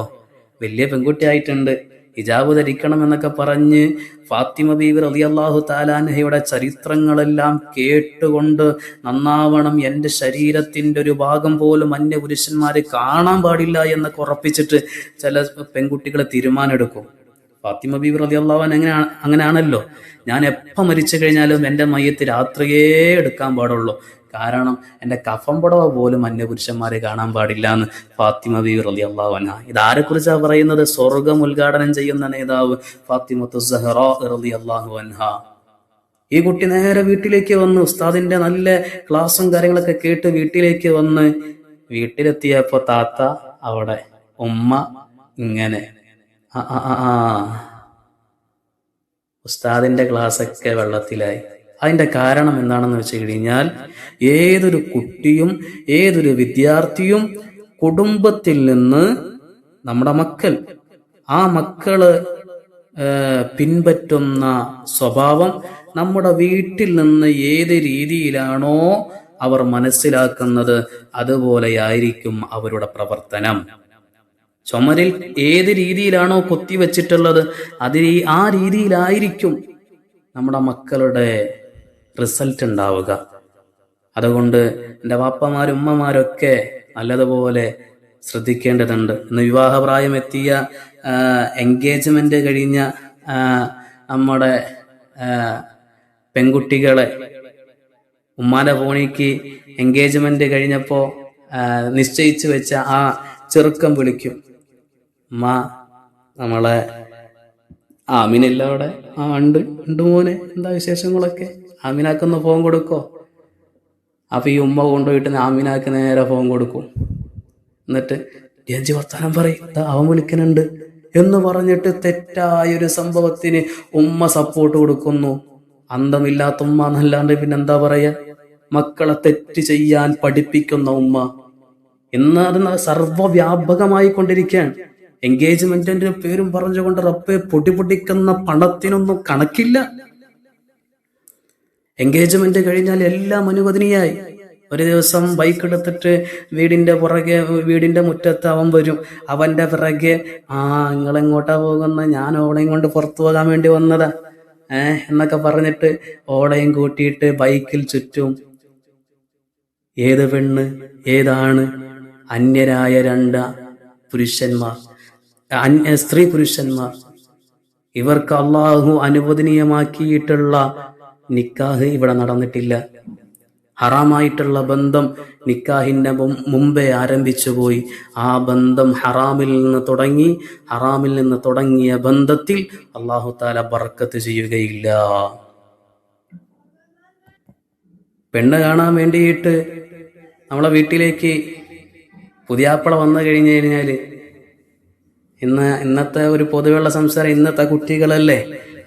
വലിയ പെൺകുട്ടി ആയിട്ടുണ്ട്, ഹിജാബ് ധരിക്കണം എന്നൊക്കെ പറഞ്ഞ് ഫാത്തിമ ബീവി റളിയല്ലാഹു തആല അൻഹയുടെ ചരിത്രങ്ങളെല്ലാം കേട്ടുകൊണ്ട് നന്നാവണം, എൻ്റെ ശരീരത്തിന്റെ ഒരു ഭാഗം പോലും അന്യ പുരുഷന്മാര് കാണാൻ പാടില്ല എന്നൊക്കെ ഉറപ്പിച്ചിട്ട് ചില പെൺകുട്ടികളെ തീരുമാനമെടുക്കും. ഫാത്തിമ ബീവി റളിയല്ലാഹു അൻഹ അങ്ങനെയാണല്ലോ. ഞാൻ എപ്പം മരിച്ചു കഴിഞ്ഞാലും എൻ്റെ മയ്യത്ത് രാത്രിയേ എടുക്കാൻ പാടുള്ളൂ, കാരണം എൻ്റെ കഫം പുടവ പോലും അന്യപുരുഷന്മാരെ കാണാൻ പാടില്ല എന്ന് ഫാത്തിമ ബീവി റളിയല്ലാഹു അൻഹ. ഇതാരെ കുറിച്ചാണ് പറയുന്നത്? സ്വർഗം ഉദ്ഘാടനം ചെയ്യുന്ന നേതാവ് ഫാത്തിമത്തു സഹ്റാ റളിയല്ലാഹു അൻഹ. ഈ കുട്ടി നേരെ വീട്ടിലേക്ക് വന്ന് ഉസ്താദിന്റെ നല്ല ക്ലാസ്സും കാര്യങ്ങളൊക്കെ കേട്ട് വീട്ടിലേക്ക് വന്ന് വീട്ടിലെത്തിയപ്പോ താത്ത അവിടെ, ഉമ്മ ഇങ്ങനെ ഉസ്താദിന്റെ ക്ലാസ്സൊക്കെ വെള്ളത്തിലായി. അതിന്റെ കാരണം എന്താണെന്ന് വെച്ച് കഴിഞ്ഞാൽ, ഏതൊരു കുട്ടിയും ഏതൊരു വിദ്യാർത്ഥിയും കുടുംബത്തിൽ നിന്ന് നമ്മുടെ ആ മക്കള് പിൻപറ്റുന്ന സ്വഭാവം നമ്മുടെ വീട്ടിൽ നിന്ന് ഏത് രീതിയിലാണോ അവർ മനസ്സിലാക്കുന്നത് അതുപോലെയായിരിക്കും അവരുടെ പ്രവർത്തനം. ചുമരിൽ ഏത് രീതിയിലാണോ കൊത്തിവെച്ചിട്ടുള്ളത് ആ രീതിയിലായിരിക്കും നമ്മുടെ മക്കളുടെ റിസൾട്ട് ഉണ്ടാവുക. അതുകൊണ്ട് എൻ്റെ വാപ്പമാരും ഉമ്മമാരൊക്കെ നല്ലതുപോലെ ശ്രദ്ധിക്കേണ്ടതുണ്ട്. ഇന്ന് വിവാഹപ്രായം എത്തിയ എൻഗേജ്മെന്റ് കഴിഞ്ഞ നമ്മുടെ പെൺകുട്ടികളെ ഉമ്മാന്റെ ഫോണിക്ക് എൻഗേജ്മെന്റ് കഴിഞ്ഞപ്പോ നിശ്ചയിച്ചു വെച്ച ആ ചെറുക്കം വിളിക്കും, ഉമ്മ നമ്മളെ ആമിനല്ല അവിടെ? ഉണ്ട് മോനെ, എന്താ വിശേഷങ്ങളൊക്കെ? ആമിനാക്കൊന്ന് ഫോൺ കൊടുക്കോ? അപ്പൊ ഈ ഉമ്മ കൊണ്ടുപോയിട്ട് ആമിനാക്ക് നേരെ ഫോൺ കൊടുക്കും. എന്നിട്ട് രഞ്ജി വർത്താനം പറയും, അവൻ വിളിക്കുന്നുണ്ട് എന്ന് പറഞ്ഞിട്ട് തെറ്റായൊരു സംഭവത്തിന് ഉമ്മ സപ്പോർട്ട് കൊടുക്കുന്നു. അന്തമില്ലാത്ത ഉമ്മ എന്നല്ലാണ്ട് പിന്നെന്താ പറയാ? മക്കളെ തെറ്റ് ചെയ്യാൻ പഠിപ്പിക്കുന്ന ഉമ്മ. ഇന്ന് അത് സർവ്വവ്യാപകമായി കൊണ്ടിരിക്കുകയാണ്. എൻഗേജ്മെന്റിന്റെ പേരും പറഞ്ഞുകൊണ്ട് റബ്ബെ പൊടിക്കുന്ന പണത്തിനൊന്നും കണക്കില്ല. എൻഗേജ്മെന്റ് കഴിഞ്ഞാൽ എല്ലാം അനുവദനീയായി. ഒരു ദിവസം ബൈക്ക് എടുത്തിട്ട് വീടിന്റെ മുറ്റത്ത് അവൻ വരും. അവന്റെ പിറകെ നിങ്ങളെങ്ങോട്ടാ പോകുന്ന? ഞാൻ ഓളയും കൊണ്ട് പുറത്തു പോകാൻ വേണ്ടി വന്നതാ എന്നൊക്കെ പറഞ്ഞിട്ട് ഓളയും കൂട്ടിയിട്ട് ബൈക്കിൽ ചുറ്റും. ഏത് പെണ്ണ്, ഏതാണ്? അന്യരായ 2 പുരുഷന്മാർ, സ്ത്രീ പുരുഷന്മാർ. ഇവർക്ക് അള്ളാഹു അനുവദനീയമാക്കിയിട്ടുള്ള നിക്കാഹ് ഇവിടെ നടന്നിട്ടില്ല. ഹറാമായിട്ടുള്ള ബന്ധം നിക്കാഹിന്റെ മുമ്പേ ആരംഭിച്ചു പോയി. ആ ബന്ധം ഹറാമിൽ നിന്ന് തുടങ്ങിയ ബന്ധത്തിൽ അല്ലാഹു തആല ബർക്കത്ത് ചെയ്യുകയില്ല. പെണ്ണ് കാണാൻ വേണ്ടിയിട്ട് നമ്മളെ വീട്ടിലേക്ക് പുതിയാപ്പള വന്നു കഴിഞ്ഞു കഴിഞ്ഞാല് ഇന്നത്തെ ഒരു പൊതുവെയുള്ള സംസാരം, ഇന്നത്തെ കുട്ടികളല്ലേ,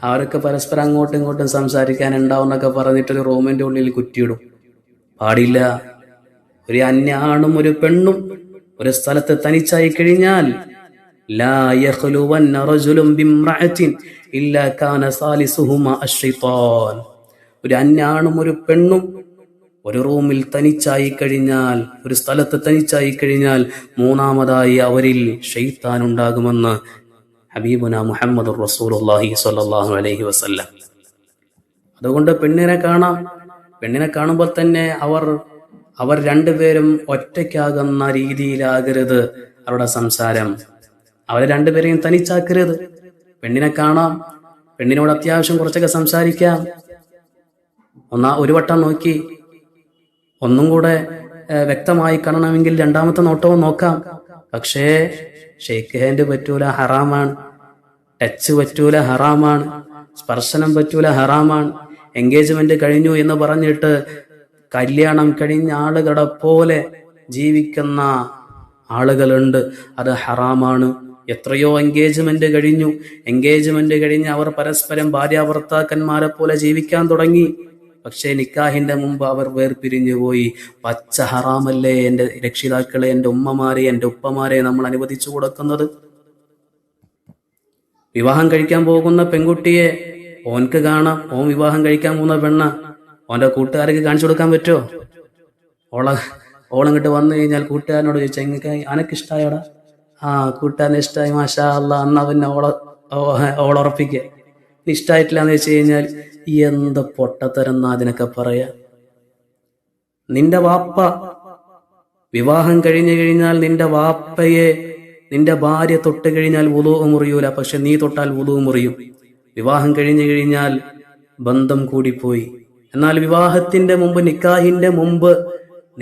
അവർക്ക് പരസ്പരം അങ്ങോട്ടും ഇങ്ങോട്ടും സംസാരിക്കാൻ ഉണ്ടാവുന്നൊക്കെ പറഞ്ഞിട്ടൊരു റൂമിന്റെ ഉള്ളിൽ കുറ്റിയിടും. പാടില്ല. ഒരു അന്യ ആണും ഒരു പെണ്ണും ഒരു സ്ഥലത്ത് തനിച്ചായി കഴിഞ്ഞാൽ ലാ യഖ്ലുവന്ന റജുലുൻ ബിംറഅത്തിൻ ഇല്ലാ കാന സാലിസുഹുമാ അശ്ശൈത്താൻ. ഒരു അന്യാണും ഒരു പെണ്ണും ഒരു റൂമിൽ തനിച്ചായി കഴിഞ്ഞാൽ, ഒരു സ്ഥലത്ത് തനിച്ചായി കഴിഞ്ഞാൽ മൂന്നാമതായി അവരിൽ ശൈത്താൻ ഉണ്ടാകുമെന്ന് ഹബീബുന മുഹമ്മദുർ റസൂലുള്ളാഹി സ്വല്ലല്ലാഹു അലൈഹി വസല്ലം. അതുകൊണ്ട് പെണ്ണിനെ കാണുമ്പോൾ തന്നെ അവർ രണ്ടുപേരും ഒറ്റയ്ക്കാകുന്ന രീതിയിലാകരുത് അവരുടെ സംസാരം. അവരെ രണ്ടുപേരെയും തനിച്ചാക്കരുത്. പെണ്ണിനെ കാണാം, പെണ്ണിനോട് അത്യാവശ്യം കുറച്ചൊക്കെ സംസാരിക്കാം, ഒരു വട്ടം നോക്കി, ഒന്നും കൂടെ വ്യക്തമായി കാണണമെങ്കിൽ രണ്ടാമത്തെ നോട്ടവും നോക്കാം. പക്ഷേ ഷേക്ക് ഹാൻഡ് പറ്റൂല, ഹറാമാണ്. ടച്ച് പറ്റൂല, ഹറാമാണ്. സ്പർശനം പറ്റൂല, ഹറാമാണ്. എൻഗേജ്മെന്റ് കഴിഞ്ഞു എന്ന് പറഞ്ഞിട്ട് കല്യാണം കഴിഞ്ഞ ആളുകളെ പോലെ ജീവിക്കുന്ന ആളുകളുണ്ട്, അത് ഹറാമാണ്. എത്രയോ എൻഗേജ്മെന്റ് കഴിഞ്ഞ് അവർ പരസ്പരം ഭാര്യാഭർത്താക്കന്മാരെ പോലെ ജീവിക്കാൻ തുടങ്ങി. പക്ഷേ നിക്കാഹിന്റെ മുമ്പ് അവർ വേർപിരിഞ്ഞു പോയി. പച്ച ഹറാമല്ലേ എൻ്റെ രക്ഷിതാക്കളെ, എൻ്റെ ഉമ്മമാരെ, എൻ്റെ ഉപ്പമാരെ നമ്മൾ അനുവദിച്ചു കൊടുക്കുന്നത്? വിവാഹം കഴിക്കാൻ പോകുന്ന പെൺകുട്ടിയെ ഓൻക്ക് കാണാം, ഓൻ വിവാഹം കഴിക്കാൻ പോകുന്ന പെണ്ണ ഓന്റെ കൂട്ടുകാർക്ക് കാണിച്ചു കൊടുക്കാൻ പറ്റുമോ? ഓളങ്ങിട്ട് വന്നു കഴിഞ്ഞാൽ കൂട്ടുകാരനോട് ചോദിച്ചാൽ എങ്ങനെ അനക്കിഷ്ടായടാ? കൂട്ടുകാരനെ ഇഷ്ടമായി, മാഷാ അല്ലാ, എന്നാ പിന്നെ ഓളുറപ്പിക്കുക. ഇഷ്ടായിട്ടില്ല എന്ന് വെച്ച് കഴിഞ്ഞാൽ എന്ത് പൊട്ടത്തരം അതിനൊക്കെ പറയാ. നിന്റെ വാപ്പ വിവാഹം കഴിഞ്ഞു കഴിഞ്ഞാൽ നിന്റെ വാപ്പയെ നിന്റെ ഭാര്യ തൊട്ട് കഴിഞ്ഞാൽ വുളൂ മുറിയൂല, പക്ഷെ നീ തൊട്ടാൽ വുളൂ മുറിയും. വിവാഹം കഴിഞ്ഞു കഴിഞ്ഞാൽ ബന്ധം കൂടിപ്പോയി. എന്നാൽ വിവാഹത്തിന്റെ മുമ്പ്, നിക്കാഹിന്റെ മുമ്പ്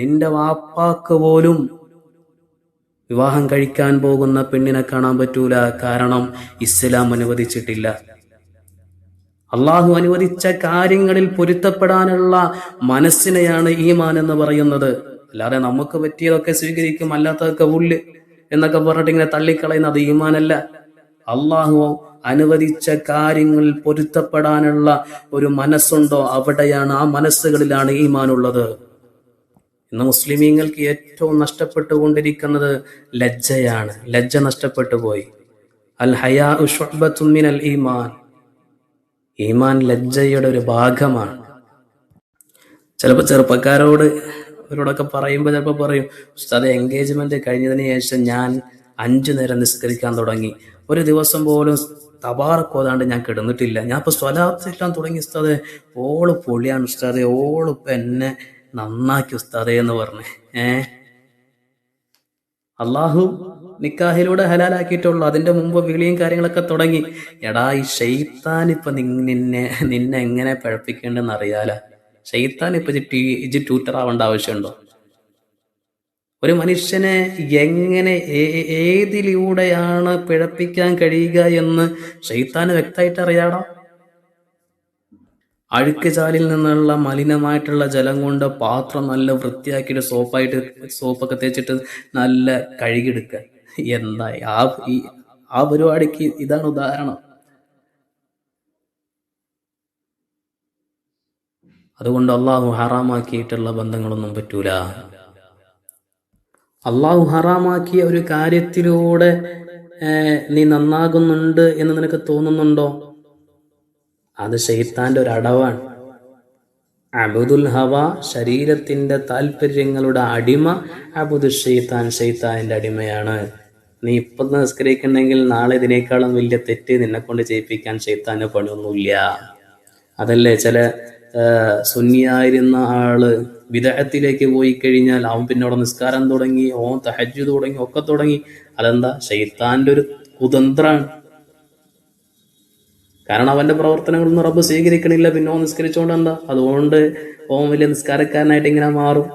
നിന്റെ വാപ്പാക്ക് പോലും വിവാഹം കഴിക്കാൻ പോകുന്ന പെണ്ണിനെ കാണാൻ പറ്റൂല. കാരണം ഇസ്ലാം അനുവദിച്ചിട്ടില്ല. അള്ളാഹു അനുവദിച്ച കാര്യങ്ങളിൽ പൊരുത്തപ്പെടാനുള്ള മനസ്സിനെയാണ് ഈമാൻ എന്ന് പറയുന്നത്. അല്ലാതെ നമുക്ക് പറ്റിയതൊക്കെ സ്വീകരിക്കും, അല്ലാത്തതൊക്കെ ഉള്ളു എന്നൊക്കെ പറഞ്ഞിട്ട് ഇങ്ങനെ തള്ളിക്കളയുന്നത് ഈമാനല്ല. അള്ളാഹു അനുവദിച്ച കാര്യങ്ങളിൽ പൊരുത്തപ്പെടാനുള്ള ഒരു മനസ്സുണ്ടോ, അവിടെയാണ്, ആ മനസ്സുകളിലാണ് ഈമാനുള്ളത്. ഇന്ന് മുസ്ലിമീങ്ങൾക്ക് ഏറ്റവും നഷ്ടപ്പെട്ടുകൊണ്ടിരിക്കുന്നത് ലജ്ജയാണ്. ലജ്ജ നഷ്ടപ്പെട്ടു പോയി. അൽ ഹയാഉ ശുഅബത്തുൻ മിനൽ ഈമാൻ. ഈമാൻ ലജ്ജയുടെ ഒരു ഭാഗമാണ്. ചിലപ്പോൾ അവരോടൊക്കെ പറയുമ്പോൾ ചിലപ്പോൾ പറയും, ഉസ്താദേ, എൻഗേജ്മെന്റ് കഴിഞ്ഞതിന് ശേഷം ഞാൻ 5 നേരം നിസ്കരിക്കാൻ തുടങ്ങി, ഒരു ദിവസം പോലും തബാറക്ക് ഓതാണ്ട് ഞാൻ കിടന്നിട്ടില്ല. ഞാൻ ഇപ്പൊ സ്വലാത്തെല്ലാം തുടങ്ങി ഉസ്താദേ, ഓള് പൊളിയാണ് ഉസ്താദേ, ഓളിപ്പോ എന്നെ നന്നാക്കി ഉസ്താദേ എന്ന് പറഞ്ഞേ. അള്ളാഹു നിക്കാഹിലൂടെ ഹലാലാക്കിയിട്ടുള്ളൂ. അതിന്റെ മുമ്പ് വിളിയും കാര്യങ്ങളൊക്കെ തുടങ്ങി. എടാ, ഈ ഷെയ്ത്താൻ ഇപ്പൊ നിന്നെ എങ്ങനെ പഴപ്പിക്കേണ്ടെന്ന് അറിയാല. ഷെയ്ത്താൻ ഇപ്പൊ ട്യൂറ്ററാവേണ്ട ആവശ്യമുണ്ടോ? ഒരു മനുഷ്യനെ എങ്ങനെ ഏതിലൂടെയാണ് പിഴപ്പിക്കാൻ കഴിയുക എന്ന് ഷെയ്ത്താന് വ്യക്തമായിട്ട് അറിയാടാ. അഴുക്ക് ചാലിൽ നിന്നുള്ള മലിനമായിട്ടുള്ള ജലം കൊണ്ട് പാത്രം നല്ല വൃത്തിയാക്കിയിട്ട് സോപ്പൊക്കെ തേച്ചിട്ട് നല്ല കഴുകിയെടുക്കുക. എന്താ ആ പരിപാടിക്ക് ഇതാണ് ഉദാഹരണം. അതുകൊണ്ട് അള്ളാഹു ഹറാമാക്കിയിട്ടുള്ള ബന്ധങ്ങളൊന്നും പറ്റൂല. അള്ളാഹു ഹറാമാക്കിയ ഒരു കാര്യത്തിലൂടെ നീ നന്നാകുന്നുണ്ട് എന്ന് നിനക്ക് തോന്നുന്നുണ്ടോ? അത് ശൈത്താന്റെ ഒരു അടവാണ്. അബുദുൽ ഹവ, ശരീരത്തിന്റെ താല്പര്യങ്ങളുടെ അടിമ. അബുദു ശൈത്താനിന്റെ അടിമയാണ്. നീ ഇപ്പൊ നിസ്കരിക്കണമെങ്കിൽ നാളെ ഇതിനേക്കാളും വലിയ തെറ്റ് നിന്നെ കൊണ്ട് ചെയ്യിപ്പിക്കാൻ ശൈത്താന് പണിയൊന്നുമില്ല. അതല്ലേ ചില സുന്നിയായിരുന്ന ആള് വിദഅത്തിലേക്ക് പോയി കഴിഞ്ഞാൽ അവൻ പിന്നെ അവിടെ നിസ്കാരം തുടങ്ങി, ഓൻ തഹജ്ജുദ് തുടങ്ങി, ഒക്കെ തുടങ്ങി. അതെന്താ? ശൈത്താന്റെ ഒരു കുതന്ത്രാണ്. കാരണം അവന്റെ പ്രവർത്തനങ്ങളൊന്നും റബ്ബ് സ്വീകരിക്കണില്ല, പിന്നെ ഓൻ നിസ്കരിച്ചോണ്ട് എന്താ? അതുകൊണ്ട് ഓൻ വലിയ നിസ്കാരക്കാരനായിട്ട് ഇങ്ങനെ മാറും.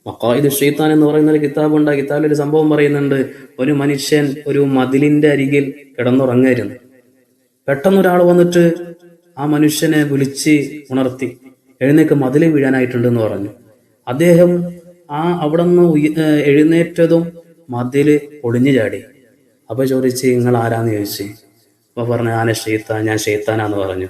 മഖായിദു ശൈത്താൻ എന്ന് പറയുന്ന ഒരു കിതാബുണ്ട്. ആ കിതാബിൽ ഒരു സംഭവം പറയുന്നുണ്ട്. ഒരു മനുഷ്യൻ ഒരു മതിലിന്റെ അരികിൽ കിടന്നുറങ്ങായിരുന്നു. പെട്ടെന്നൊരാൾ വന്നിട്ട് ആ മനുഷ്യനെ വിളിച്ച് ഉണർത്തി, എഴുന്നേക്ക്, മതില് വീഴാനായിട്ടുണ്ടെന്ന് പറഞ്ഞു. അദ്ദേഹം അവിടെ നിന്ന് എഴുന്നേറ്റതും മതില് ഒളിഞ്ഞു ചാടി. അപ്പൊ ചോദിച്ച്, നിങ്ങൾ ആരാന്ന് ചോദിച്ചു. അപ്പൊ പറഞ്ഞു, ഞാൻ ഷെയ്ത്താനാന്ന് പറഞ്ഞു.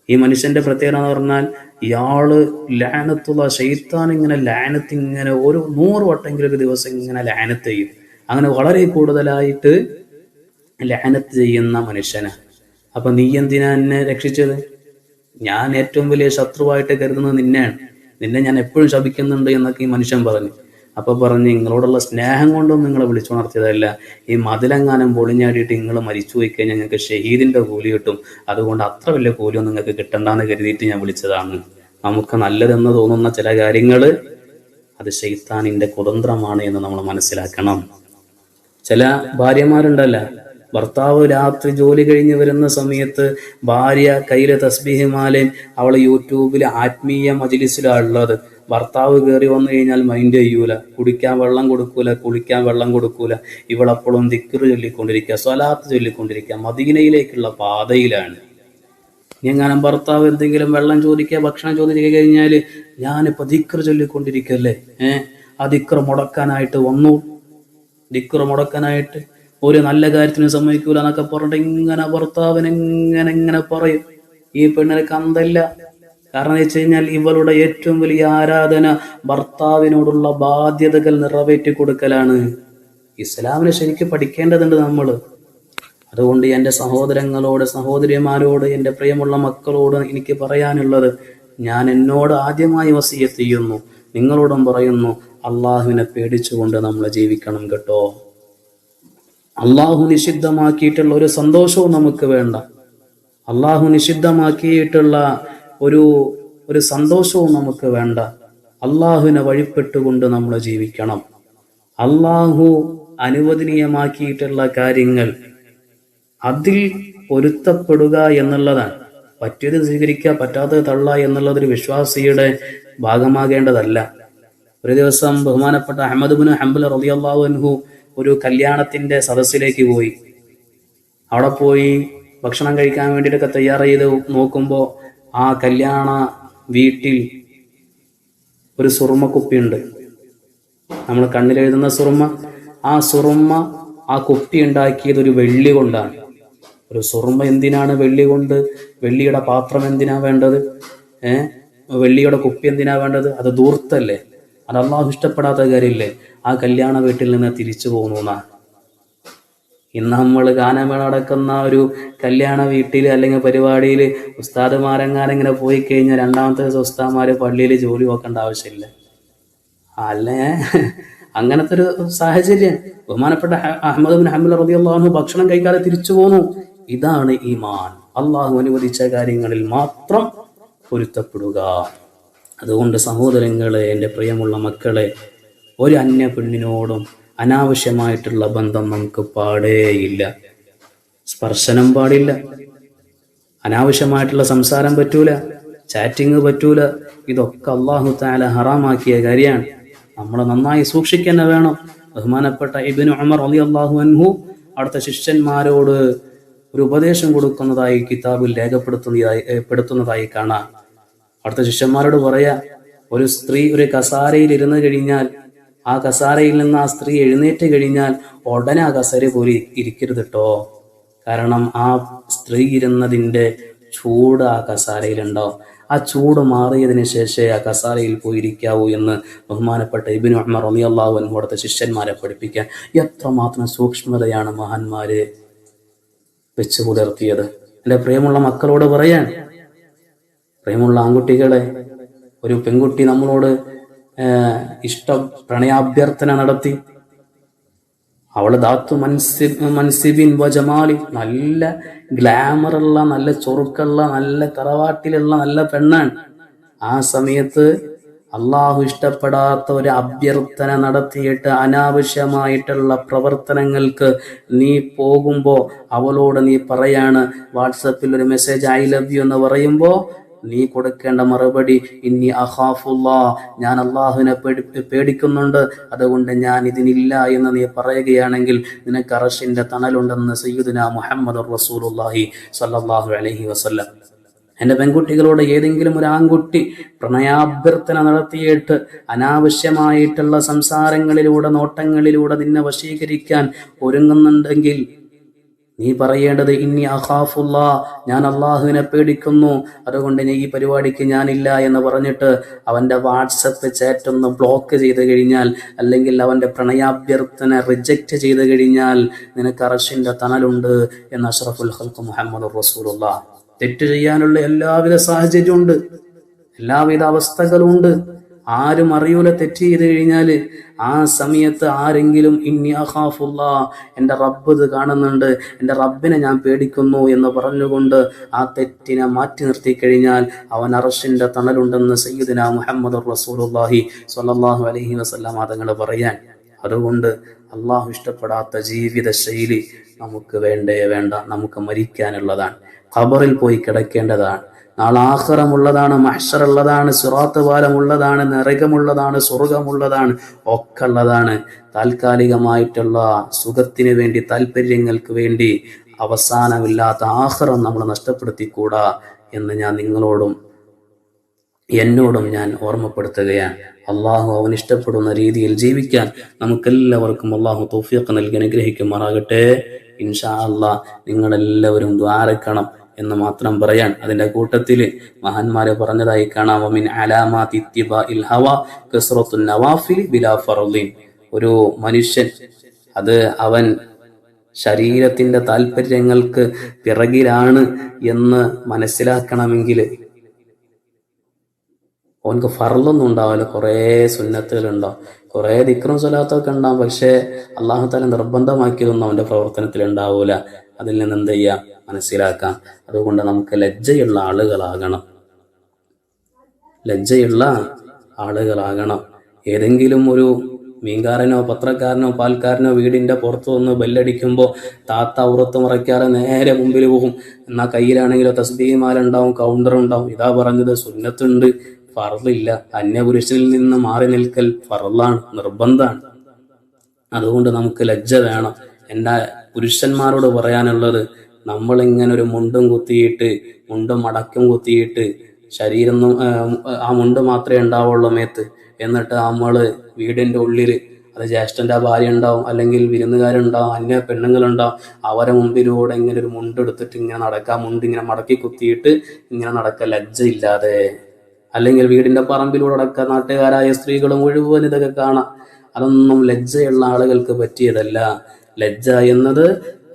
ഈ മനുഷ്യന്റെ പ്രത്യേകത എന്ന് പറഞ്ഞാൽ ഇയാള് ലാനത്തുള്ള ഷെയ്ത്താൻ ഇങ്ങനെ ലാനത്ത് ഇങ്ങനെ ഒരു 100 വട്ടെങ്കിലും ഒരു ദിവസം ഇങ്ങനെ ലാനത്ത് ചെയ്യും. അങ്ങനെ വളരെ കൂടുതലായിട്ട് ലഅനത്ത് ചെയ്യുന്ന മനുഷ്യന്. അപ്പൊ നീ എന്തിനാ എന്നെ രക്ഷിച്ചത്? ഞാൻ ഏറ്റവും വലിയ ശത്രുവായിട്ട് കരുതുന്നത് നിന്നെയാണ്, നിന്നെ ഞാൻ എപ്പോഴും ശപിക്കുന്നുണ്ട് എന്നൊക്കെ ഈ മനുഷ്യൻ പറഞ്ഞു. അപ്പൊ പറഞ്ഞ്, നിങ്ങളോടുള്ള സ്നേഹം കൊണ്ടൊന്നും നിങ്ങളെ വിളിച്ചുണർത്തിയതല്ല, ഈ മതിലെങ്ങാനും പൊളിഞ്ഞാടിയിട്ട് നിങ്ങൾ മരിച്ചു പോയി കഴിഞ്ഞാൽ നിങ്ങൾക്ക് ഷഹീദിന്റെ കൂലി കിട്ടും, അതുകൊണ്ട് അത്ര വലിയ കൂലിയൊന്നും നിങ്ങൾക്ക് കിട്ടണ്ടെന്ന് കരുതിയിട്ട് ഞാൻ വിളിച്ചതാണ്. നമുക്ക് നല്ലതെന്ന് തോന്നുന്ന ചില കാര്യങ്ങൾ അത് ശൈത്താനിന്റെ കുതന്ത്രമാണ് എന്ന് നമ്മൾ മനസ്സിലാക്കണം. ചില ഭാര്യമാരുണ്ടല്ല, ഭർത്താവ് രാത്രി ജോലി കഴിഞ്ഞ് വരുന്ന സമയത്ത് ഭാര്യ കയ്യിലെ തസ്ബീഹുമാലയും അവൾ യൂട്യൂബിൽ ആത്മീയ മജ്ലിസിലുള്ളത്. ഭർത്താവ് കയറി വന്നു കഴിഞ്ഞാൽ മൈൻഡ് ചെയ്യൂല, കുടിക്കാൻ വെള്ളം കൊടുക്കൂല, കുളിക്കാൻ വെള്ളം കൊടുക്കൂല. ഇവളപ്പോഴും ദിക്റ് ചൊല്ലിക്കൊണ്ടിരിക്കുക, സ്വലാത്ത് ചൊല്ലിക്കൊണ്ടിരിക്കുക, മദീനയിലേക്കുള്ള പാതയിലാണ്. എങ്ങാനും ഭർത്താവ് എന്തെങ്കിലും വെള്ളം ചോദിക്കുക, ഭക്ഷണം ചോദിക്കുക കഴിഞ്ഞാൽ ഞാനിപ്പോ ദിക്റ് ചൊല്ലിക്കൊണ്ടിരിക്കല്ലേ, ആ ദിക്റ് മുടക്കാനായിട്ട് വന്നു, ദിക്റ് മുടക്കാനായിട്ട് ഒരു നല്ല കാര്യത്തിന് സമ്മതിക്കൂല എന്നൊക്കെ പറഞ്ഞിട്ട് ഇങ്ങനെ ഭർത്താവിന് എങ്ങനെ പറയും. ഈ പെണ്ണിന് കന്തല്ല. കാരണം വെച്ച് കഴിഞ്ഞാൽ ഇവളുടെ ഏറ്റവും വലിയ ആരാധന ഭർത്താവിനോടുള്ള ബാധ്യതകൾ നിറവേറ്റി കൊടുക്കലാണ്. ഇസ്ലാമിനെ ശരിക്കും പഠിക്കേണ്ടതുണ്ട് നമ്മൾ. അതുകൊണ്ട് എൻ്റെ സഹോദരങ്ങളോട്, സഹോദരിമാരോട്, എൻ്റെ പ്രിയമുള്ള മക്കളോട് എനിക്ക് പറയാനുള്ളത്, ഞാൻ എന്നോട് ആദ്യമായി വസിയത്ത് ചെയ്യുന്നു, നിങ്ങളോടും പറയുന്നു, അള്ളാഹുവിനെ പേടിച്ചുകൊണ്ട് നമ്മൾ ജീവിക്കണം കേട്ടോ. അള്ളാഹു നിഷിദ്ധമാക്കിയിട്ടുള്ള ഒരു സന്തോഷവും നമുക്ക് വേണ്ട. അള്ളാഹു നിഷിദ്ധമാക്കിയിട്ടുള്ള ഒരു സന്തോഷവും നമുക്ക് വേണ്ട. അള്ളാഹുവിനെ വഴിപ്പെട്ടുകൊണ്ട് നമ്മൾ ജീവിക്കണം. അള്ളാഹു അനുവദനീയമാക്കിയിട്ടുള്ള കാര്യങ്ങൾ അതിൽ പൊരുത്തപ്പെടുക എന്നുള്ളതാണ്. പറ്റിയത് സ്വീകരിക്കുക, പറ്റാത്തത് തള്ളുക എന്നുള്ളതൊരു വിശ്വാസിയുടെ ഭാഗമാകേണ്ടതല്ല. ഒരു ദിവസം ബഹുമാനപ്പെട്ട അഹ്മദ് ഇബ്നു ഹംബൽ റളിയല്ലാഹു അൻഹു ഒരു കല്യാണത്തിന്റെ സദസ്സിലേക്ക് പോയി. അവിടെ പോയി ഭക്ഷണം കഴിക്കാൻ വേണ്ടിയിട്ടൊക്കെ തയ്യാർ ചെയ്ത് നോക്കുമ്പോൾ ആ കല്യാണ വീട്ടിൽ ഒരു സുറുമക്കുപ്പിയുണ്ട്. നമ്മൾ കണ്ണിലെഴുതുന്ന സുറുമ. ആ കുപ്പി ഉണ്ടാക്കിയത് ഒരു വെള്ളി കൊണ്ടാണ്. ഒരു സുറുമ എന്തിനാണ് വെള്ളി കൊണ്ട്? വെള്ളിയുടെ പാത്രം എന്തിനാ വേണ്ടത്? വെള്ളിയുടെ കുപ്പി എന്തിനാ വേണ്ടത്? അത് ധൂർത്തല്ലേ, അത് അള്ളാഹു ഇഷ്ടപ്പെടാത്ത കാര്യമില്ലേ? ആ കല്യാണ വീട്ടിൽ നിന്ന് തിരിച്ചു പോകുന്ന ഇന്ന് നമ്മൾ ഗാനമേള നടക്കുന്ന ഒരു കല്യാണ വീട്ടിൽ അല്ലെങ്കിൽ പരിപാടിയിൽ ഉസ്താദുമാരെങ്ങാനെങ്ങനെ പോയി കഴിഞ്ഞാൽ രണ്ടാമത്തെ ദിവസം ഉസ്താദ്മാര് പള്ളിയിൽ ജോലി നോക്കേണ്ട ആവശ്യമില്ല അല്ലേ? അങ്ങനത്തെ ഒരു സാഹചര്യം. ബഹുമാനപ്പെട്ട അഹ്മദ് ഇബ്നു ഹംബൽ റളിയല്ലാഹു അൻഹു ഭക്ഷണം കഴിക്കാതെ തിരിച്ചു പോന്നു. ഇതാണ് ഈമാൻ. അള്ളാഹു അനുവദിച്ച കാര്യങ്ങളിൽ മാത്രം പൊരുത്തപ്പെടുക. അതുകൊണ്ട് സഹോദരങ്ങളെ, എൻ്റെ പ്രിയമുള്ള മക്കളെ, ഒരു അന്യ പെണ്ണിനോടും അനാവശ്യമായിട്ടുള്ള ബന്ധം നമുക്ക് പാടേയില്ല. സ്പർശനം പാടില്ല, അനാവശ്യമായിട്ടുള്ള സംസാരം പറ്റൂല, ചാറ്റിങ് പറ്റൂല. ഇതൊക്കെ അല്ലാഹു തആല ഹറാമാക്കിയ കാര്യമാണ്. നമ്മൾ നന്നായി സൂക്ഷിക്കുക വേണം. ബഹുമാനപ്പെട്ട ഇബ്നു ഉമർ റളിയല്ലാഹു അൻഹു അവിടുത്തെ ശിഷ്യന്മാരോട് ഒരു ഉപദേശം കൊടുക്കുന്നതായി കിതാബിൽ രേഖപ്പെടുത്തുന്നതായി കാണാം. അവിടുത്തെ ശിഷ്യന്മാരോട് പറയാ, ഒരു സ്ത്രീ ഒരു കസാരയിൽ ഇരുന്ന് കഴിഞ്ഞാൽ ആ കസാരയിൽ നിന്ന് ആ സ്ത്രീ എഴുന്നേറ്റ് കഴിഞ്ഞാൽ ഉടനെ ആ കസേര പോയി ഇരിക്കരുത് കേട്ടോ. കാരണം ആ സ്ത്രീ ഇരുന്നതിൻ്റെ ചൂട് ആ കസാരയിലുണ്ടാവും. ആ ചൂട് മാറിയതിന് ശേഷമേ ആ കസാരയിൽ പോയി ഇരിക്കാവൂ എന്ന് ബഹുമാനപ്പെട്ട ഇബ്നു ഉമർ റളിയല്ലാഹു അൻഹു അവിടുത്തെ ശിഷ്യന്മാരെ പഠിപ്പിക്കാൻ എത്രമാത്രം സൂക്ഷ്മതയാണ് മഹാന്മാര് വെച്ച് പുലർത്തിയത്. എൻ്റെ പ്രിയമുള്ള മക്കളോട് പറയാൻ, പ്രിയമുള്ള ആൺകുട്ടികളെ, ഒരു പെൺകുട്ടി നമ്മളോട് പ്രണയാഭ്യർത്ഥന നടത്തി. അവള് ദാത്തു മൻസിബിൻ വജമാലി, നല്ല ഗ്ലാമറുള്ള, നല്ല ചൊറുക്കുള്ള, നല്ല തറവാട്ടിലുള്ള നല്ല പെണ്ണാണ്. ആ സമയത്ത് അള്ളാഹു ഇഷ്ടപ്പെടാത്ത ഒരു അഭ്യർത്ഥന നടത്തിയിട്ട് അനാവശ്യമായിട്ടുള്ള പ്രവർത്തനങ്ങൾക്ക് നീ പോകുമ്പോൾ അവളോട് നീ പറയാണ്, വാട്സപ്പിൽ ഒരു മെസ്സേജ് ഐ ലവ് യു എന്ന് പറയുമ്പോൾ നീ കൊടുക്കേണ്ട മറുപടി ഇന്നി അഖാഫുല്ലാ, ഞാൻ അള്ളാഹുവിനെ പേടിക്കുന്നുണ്ട്, അതുകൊണ്ട് ഞാൻ ഇതിനില്ല എന്ന് നീ പറയുകയാണെങ്കിൽ നിനക്ക് അർശിന്റെ തണലുണ്ടെന്ന് സയ്യിദുനാ മുഹമ്മദ് റസൂലുള്ളാഹി സ്വല്ലല്ലാഹു അലൈഹി വസല്ലം. എൻ്റെ പെൺകുട്ടികളോട് ഏതെങ്കിലും ഒരു ആൺകുട്ടി പ്രണയാഭ്യർത്ഥന നടത്തിയിട്ട് നീ പറയേണ്ടത് ഇന്നി അഖാഫുല്ലാ, ഞാൻ അള്ളാഹുവിനെ പേടിക്കുന്നു, അതുകൊണ്ട് ഈ പരിപാടിക്ക് ഞാനില്ല എന്ന് പറഞ്ഞിട്ട് അവന്റെ വാട്സപ്പ് ചാറ്റ് ഒന്ന് ബ്ലോക്ക് ചെയ്ത് കഴിഞ്ഞാൽ, അല്ലെങ്കിൽ അവന്റെ പ്രണയാഭ്യർത്ഥന റിജക്റ്റ് ചെയ്ത് കഴിഞ്ഞാൽ നിനക്ക് അർശിന്റെ തണലുണ്ട് എന്ന് അഷ്റഫുൽ ഖൽഖ് മുഹമ്മദുർ റസൂലുള്ളാഹ്. തെറ്റ് ചെയ്യാനുള്ള എല്ലാവിധ സാഹചര്യമുണ്ട്, എല്ലാവിധ അവസ്ഥകളുണ്ട്. ആരും അറിയൂല തെറ്റ് ചെയ്ത് കഴിഞ്ഞാല്. ആ സമയത്ത് ആരെങ്കിലും ഇന്നി അഖാഫുല്ലാ, എൻ്റെ റബ്ബ് ഇത് കാണുന്നുണ്ട്, എൻ്റെ റബ്ബിനെ ഞാൻ പേടിക്കുന്നു എന്ന് പറഞ്ഞുകൊണ്ട് ആ തെറ്റിനെ മാറ്റി നിർത്തി കഴിഞ്ഞാൽ അവൻ അർശിന്റെ തണലുണ്ടെന്ന് സയ്യിദുനാ മുഹമ്മദുർ റസൂലുള്ളാഹി സ്വല്ലല്ലാഹു അലൈഹി വസല്ലം തങ്ങൾ പറയാൻ. അതുകൊണ്ട് അള്ളാഹു ഇഷ്ടപ്പെടാത്ത ജീവിത ശൈലി നമുക്ക് വേണ്ടേ വേണ്ട. നമുക്ക് മരിക്കാനുള്ളതാണ്, ഖബറിൽ പോയി കിടക്കേണ്ടതാണ്, നാളെ ആഖിറമുള്ളതാണ്, മഹ്ശറുള്ളതാണ്, സിറാത്ത് പാലമുള്ളതാണ്, നരകമുള്ളതാണ്, സ്വർഗമുള്ളതാണ്, ഒക്കെ ഉള്ളതാണ്. താൽക്കാലികമായിട്ടുള്ള സുഖത്തിന് വേണ്ടി, താല്പര്യങ്ങൾക്ക് വേണ്ടി അവസാനമില്ലാത്ത ആഖിറം നമ്മൾ നഷ്ടപ്പെടുത്തിക്കൂടാ എന്ന് ഞാൻ നിങ്ങളോടും എന്നോടും ഞാൻ ഓർമ്മപ്പെടുത്തുകയാണ്. അള്ളാഹു അവൻ ഇഷ്ടപ്പെടുന്ന രീതിയിൽ ജീവിക്കാൻ നമുക്കെല്ലാവർക്കും അള്ളാഹു തൗഫീഖ് നൽകി അനുഗ്രഹിക്കുമാറാകട്ടെ. ഇൻഷാ അള്ളാഹ് നിങ്ങളെല്ലാവരും ദ്വാരക്കണം എന്ന് മാത്രം പറയാൻ. അതിന്റെ കൂട്ടത്തില് മഹാന്മാരെ പറഞ്ഞതായി കാണാം, വമിൻ അലാമാതി ഇത്തിബാഇൽ ഹവ കസ്റത്തുൻ നവാഫിൽ ബിലാ ഫർളിൻ. ഒരു മനുഷ്യൻ അത് അവൻ ശരീരത്തിന്റെ താല്പര്യങ്ങൾക്ക് പിറകിലാണ് എന്ന് മനസ്സിലാക്കണമെങ്കിൽ അവനക്ക് ഫർളൊന്നും ഉണ്ടാവില്ല, കുറേ സുന്നത്തുകൾ ഉണ്ടാവും, കുറേ ദിക്റും സ്വലാത്തൊക്കെ ഉണ്ടാവും. പക്ഷേ അള്ളാഹു തആല നിർബന്ധമാക്കിയതൊന്നും അവന്റെ പ്രവർത്തനത്തിൽ ഉണ്ടാവൂല. അതിൽ നിന്ന് എന്ത് ചെയ്യാം, മനസ്സിലാക്കാം. അതുകൊണ്ട് നമുക്ക് ലജ്ജയുള്ള ആളുകളാകണം. ഏതെങ്കിലും ഒരു മീൻകാരനോ പത്രക്കാരനോ പാൽക്കാരനോ വീടിന്റെ പുറത്തു വന്ന് ബെല്ലടിക്കുമ്പോൾ താത്ത ഉറത്ത് മറയ്ക്കാതെ നേരെ മുമ്പിൽ പോകും. എന്നാൽ കയ്യിലാണെങ്കിലോ തസ്ബീഹ് മാല ഉണ്ടാവും, കൗണ്ടർ ഉണ്ടാവും. ഇതാ പറഞ്ഞത് സുന്നത്തുണ്ട്, ഫർളില്ല. അന്യപുരുഷനിൽ നിന്ന് മാറി നിൽക്കൽ ഫർളാണ്, നിർബന്ധമാണ്. അതുകൊണ്ട് നമുക്ക് ലജ്ജ വേണം. എൻ്റെ പുരുഷന്മാരോട് പറയാനുള്ളത്, നമ്മളിങ്ങനെ ഒരു മുണ്ടും മടക്കും കുത്തിയിട്ട് ശരീരം ആ മുണ്ട് മാത്രമേ ഉണ്ടാവുള്ളൂ മേത്ത്. എന്നിട്ട് നമ്മൾ വീടിൻ്റെ ഉള്ളിൽ, അത് ജ്യേഷ്ഠൻ്റെ ഭാര്യ ഉണ്ടാവും, അല്ലെങ്കിൽ വിരുന്നുകാരുണ്ടാവും, അന്യ പെണ്ണുങ്ങളുണ്ടാവും, അവരെ മുമ്പിലൂടെ ഇങ്ങനെ ഒരു മുണ്ട് എടുത്തിട്ട് ഇങ്ങനെ നടക്കുക, മുണ്ട് ഇങ്ങനെ മടക്കി കുത്തിയിട്ട് ഇങ്ങനെ നടക്കുക ലജ്ജയില്ലാതെ. അല്ലെങ്കിൽ വീടിന്റെ പറമ്പിലൂടെ നടക്കുക, നാട്ടുകാരായ സ്ത്രീകൾ മുഴുവൻ ഇതൊക്കെ കാണാം. അതൊന്നും ലജ്ജയുള്ള ആളുകൾക്ക് പറ്റിയതല്ല. ലജ്ജ എന്നത്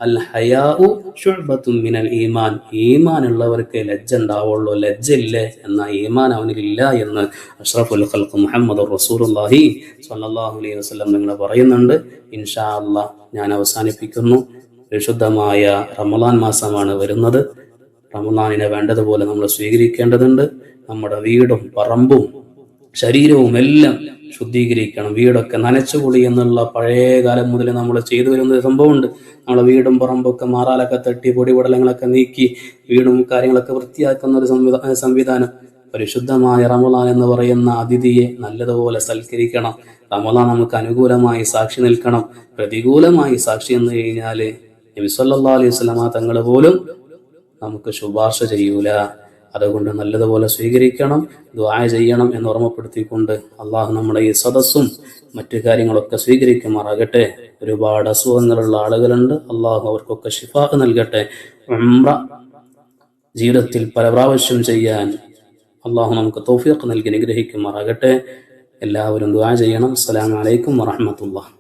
അൽ ഹയാഉ ശുഅബത്തുൻ മിനൽ ഈമാൻ, ഈമാൻ ഉള്ളവർക്ക് ലജ്ജ ഉണ്ടാവുള്ളൂ. ലജ്ജയില്ലേ എന്ന ഈമാൻ അവനിലില്ല എന്ന് അഷ്റഫുൽ ഖൽഖ് മുഹമ്മദുർ റസൂലുള്ളാഹി സ്വല്ലല്ലാഹു അലൈഹി വസല്ലം നിങ്ങൾ പറയുന്നുണ്ട്. ഇൻഷാ അല്ലാഹ് ഞാൻ അവസാനിപ്പിക്കുന്നു. വിശുദ്ധമായ റമളാൻ മാസമാണ് വരുന്നത്. റമളാനിനെ വേണ്ടതുപോലെ നമ്മൾ സ്വീകരിക്കേണ്ടതുണ്ട്. നമ്മുടെ വീടും പറമ്പും ശരീരവും എല്ലാം ശുദ്ധീകരിക്കണം. വീടൊക്കെ നനച്ചുപൊളി എന്നുള്ള പഴയ കാലം മുതൽ നമ്മൾ ചെയ്തു വരുന്ന സംഭവമുണ്ട്. നമ്മളെ വീടും പറമ്പൊക്കെ മാറാലൊക്കെ തട്ടി പൊടിപടലങ്ങളൊക്കെ നീക്കി വീടും കാര്യങ്ങളൊക്കെ വൃത്തിയാക്കുന്ന ഒരു സംവിധാനം. പരിശുദ്ധമായ റമളാൻ എന്ന് പറയുന്ന അതിഥിയെ നല്ലതുപോലെ സൽക്കരിക്കണം. റമളാൻ നമുക്ക് അനുകൂലമായി സാക്ഷി നിൽക്കണം. പ്രതികൂലമായി സാക്ഷി എന്ന് കഴിഞ്ഞാൽ നബി സല്ലല്ലാഹു അലൈഹി വസല്ലമ തങ്ങൾ പോലും നമുക്ക് ശുപാർശ ചെയ്യൂല. അതുകൊണ്ട് നല്ലതുപോലെ സ്വീകരിക്കണം, ദുആ ചെയ്യണം എന്ന് ഓർമ്മപ്പെടുത്തിക്കൊണ്ട് അള്ളാഹു നമ്മുടെ ഈ സദസ്സും മറ്റു കാര്യങ്ങളൊക്കെ സ്വീകരിക്കുമാറാകട്ടെ. ഒരുപാട് അസുഖങ്ങളുള്ള ആളുകളുണ്ട്, അള്ളാഹു അവർക്കൊക്കെ ശിഫാ നൽകട്ടെ. ഉംറ ജീവിതത്തിൽ പല പ്രാവശ്യം ചെയ്യാൻ അള്ളാഹു നമുക്ക് തൗഫീഖ് നൽകി അനുഗ്രഹിക്കുമാറാകട്ടെ. എല്ലാവരും ദുആ ചെയ്യണം. അസ്സലാമു അലൈക്കും വറഹ്മത്തുള്ളാഹി.